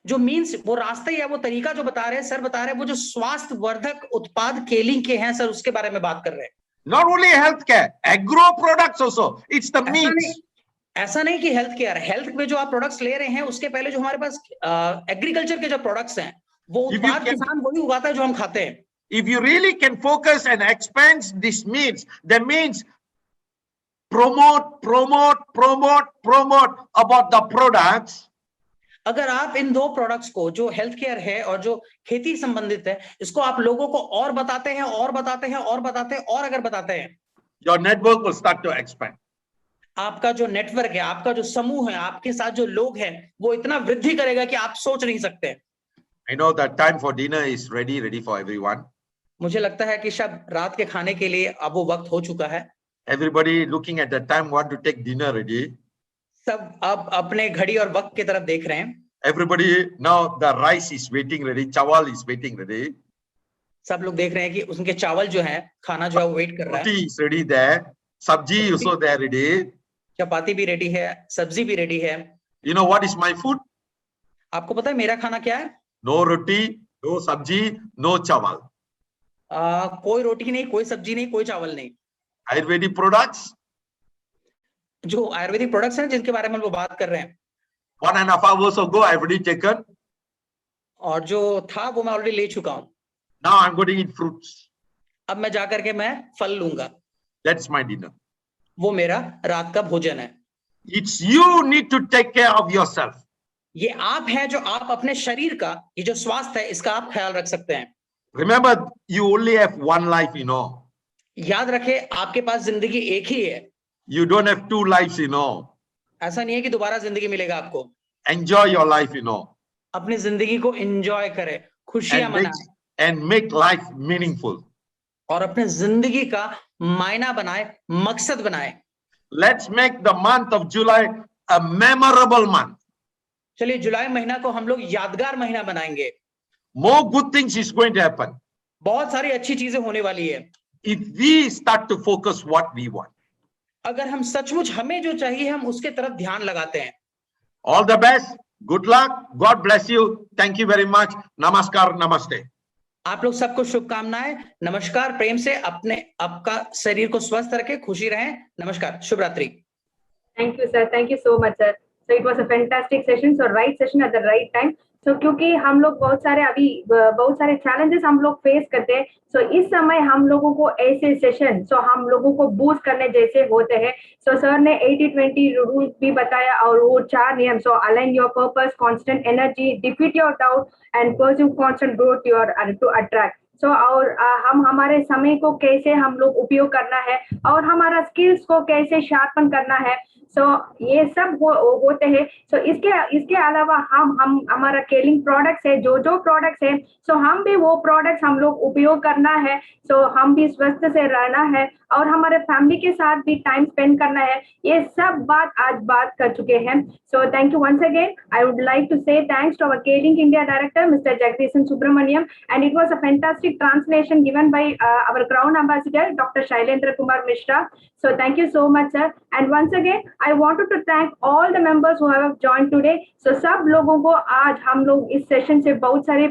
जो मीन्स, वो रास्ते या वो तरीका जो बता रहे हैं, सर बता रहे हैं, वो जो स्वास्थ्य वर्धक उत्पाद K-Link के हैं सर, उसके बारे में बात कर रहे हैं। Not only healthcare, agro products also. It's the means. ऐसा नहीं कि हेल्थ केयर, हेल्थ में जो आप प्रोडक्ट्स ले रहे हैं उसके पहले जो हमारे पास एग्रीकल्चर के जो प्रोडक्ट्स हैं वो उत्पाद किसान वही उगाता है जो हम खाते हैं। If you really can focus and expand this means, that means promote about the products. अगर आप इन दो प्रोडक्ट्स को, जो हेल्थ केयर है और जो खेती संबंधित है, इसको आप लोगों को और बताते हैं और बताते हैं और बताते हैं और अगर बताते हैं, your network will start to expand. आपका जो नेटवर्क है, आपका जो समूह है, आपके साथ जो लोग हैं, वो इतना वृद्धि करेगा कि आप सोच नहीं सकते। I know that time for dinner is ready for everyone. मुझे लगता है कि शायद रात के खाने के लिए अब वो वक्त हो चुका है। Everybody looking at the time want to take dinner ready. सब अब अपने घड़ी और वक्त की तरफ देख रहे हैं। Everybody now the rice is waiting ready, chawal is waiting ready. सब लोग देख रहे हैं कि उनके चावल जो है, खाना जो है वो वेट कर रहा है। Roti is ready there, sabji also there ready. चपाती भी रेडी है, सब्जी भी रेडी है। You know what is my food? आपको पता है मेरा खाना क्या है? No roti, no sabji, no chawal. कोई रोटी नहीं, कोई सब्जी नहीं, कोई चावल नहीं। Ayurvedic products. जो आयुर्वेदिक प्रोडक्ट्स हैं जिनके बारे में वो बात कर रहे हैं, 1.5 hours ago I've already taken. और जो था वो मैं ऑलरेडी ले चुका हूँ। Now I'm going to eat fruits. अब मैं जाकर के मैं फल लूंगा। That's my dinner. वो मेरा रात का भोजन है। It's you need to take care of yourself. ये आप है जो आप अपने शरीर का, ये जो स्वास्थ्य है, इसका आप ख्याल रख सकते हैं। Remember, you only have one life, you know. याद रखें, आपके पास जिंदगी एक ही है। You don't have two lives, you know. ऐसा नहीं है कि दोबारा जिंदगी मिलेगा आपको। Enjoy your life, you know. अपनी जिंदगी को एंजॉय करें, खुशियां मनाएं, and make life meaningful. और अपने जिंदगी का मायना बनाए, मकसद बनाए। Let's make the month of July a memorable month. चलिए जुलाई महीना को हम लोग यादगार महीना बनाएंगे। More good things is going to happen. बहुत सारी अच्छी चीजें होने वाली है। If we start to focus what we want. अगर हम सचमुच हमें जो चाहिए हम उसके तरफ ध्यान लगाते हैं। All the best. Good luck. God bless you. Thank you very much. Namaskar. Namaste. आप लोग सबको शुभकामनाएं। नमस्कार। प्रेम से अपने आपका शरीर को स्वस्थ रखें, खुशी रहें। नमस्कार, शुभ रात्रि। Thank you, sir. Thank you so much, sir. So it was a fantastic session. So right session at the right time. So क्योंकि हम लोग बहुत सारे challenges हम लोग face करते हैं. So इस समय हम लोगों को ऐसे session, so हम लोगों को boost करने जैसे होते हैं. So sir ने 80-20 rules भी बताया और वो 4 नियम. So align your purpose, constant energy, defeat your doubt, and pursue constant growth to attract. So और हम हमारे समय को कैसे हम लोग उपयोग करना है और हमारा skills को कैसे sharpen करना है. So ये सब होते हैं. So इसके अलावा हम हमारा केलिंग प्रोडक्ट्स है, जो प्रोडक्ट्स है, so हम भी वो प्रोडक्ट्स हम लोग उपयोग करना है. So हम भी स्वस्थ से रहना है और हमारे फैमिली के साथ भी टाइम स्पेंड करना है. ये सब आज बात कर चुके हैं. So thank you once again. I would like to say thanks to our K-Link India director, Mr. Jagdishan Subramaniam, and it was a fantastic translation given by our Crown Ambassador, Dr. Shailendra Kumar Mishra. So thank you so much, sir. And once again, I wanted to thank all the members who have joined today. So सब लोगों को आज हम लोग इस session से बहुत सारे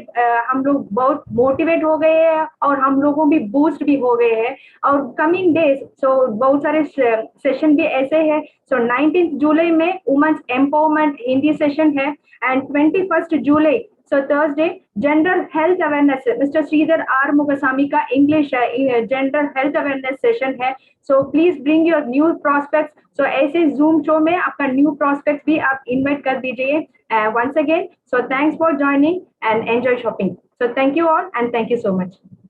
हम लोग बहुत मोटिवेट हो गए हैं और हम लोगों भी बूस्ट भी हो गए हैं. और कमिंग डेज so बहुत सारे सेशन भी ऐसे हैं. So 19th जुलाई में वुमेन्स एम्पावरमेंट हिंदी सेशन है and 21st July so Thursday general health awareness Mr. Sridhar R. Mugasami का English general health awareness session है. So please bring your new prospects. So ऐसे Zoom show में आपका new prospects भी आप invite कर दीजिए. Once again, so thanks for joining and enjoy shopping. So thank you all and thank you so much.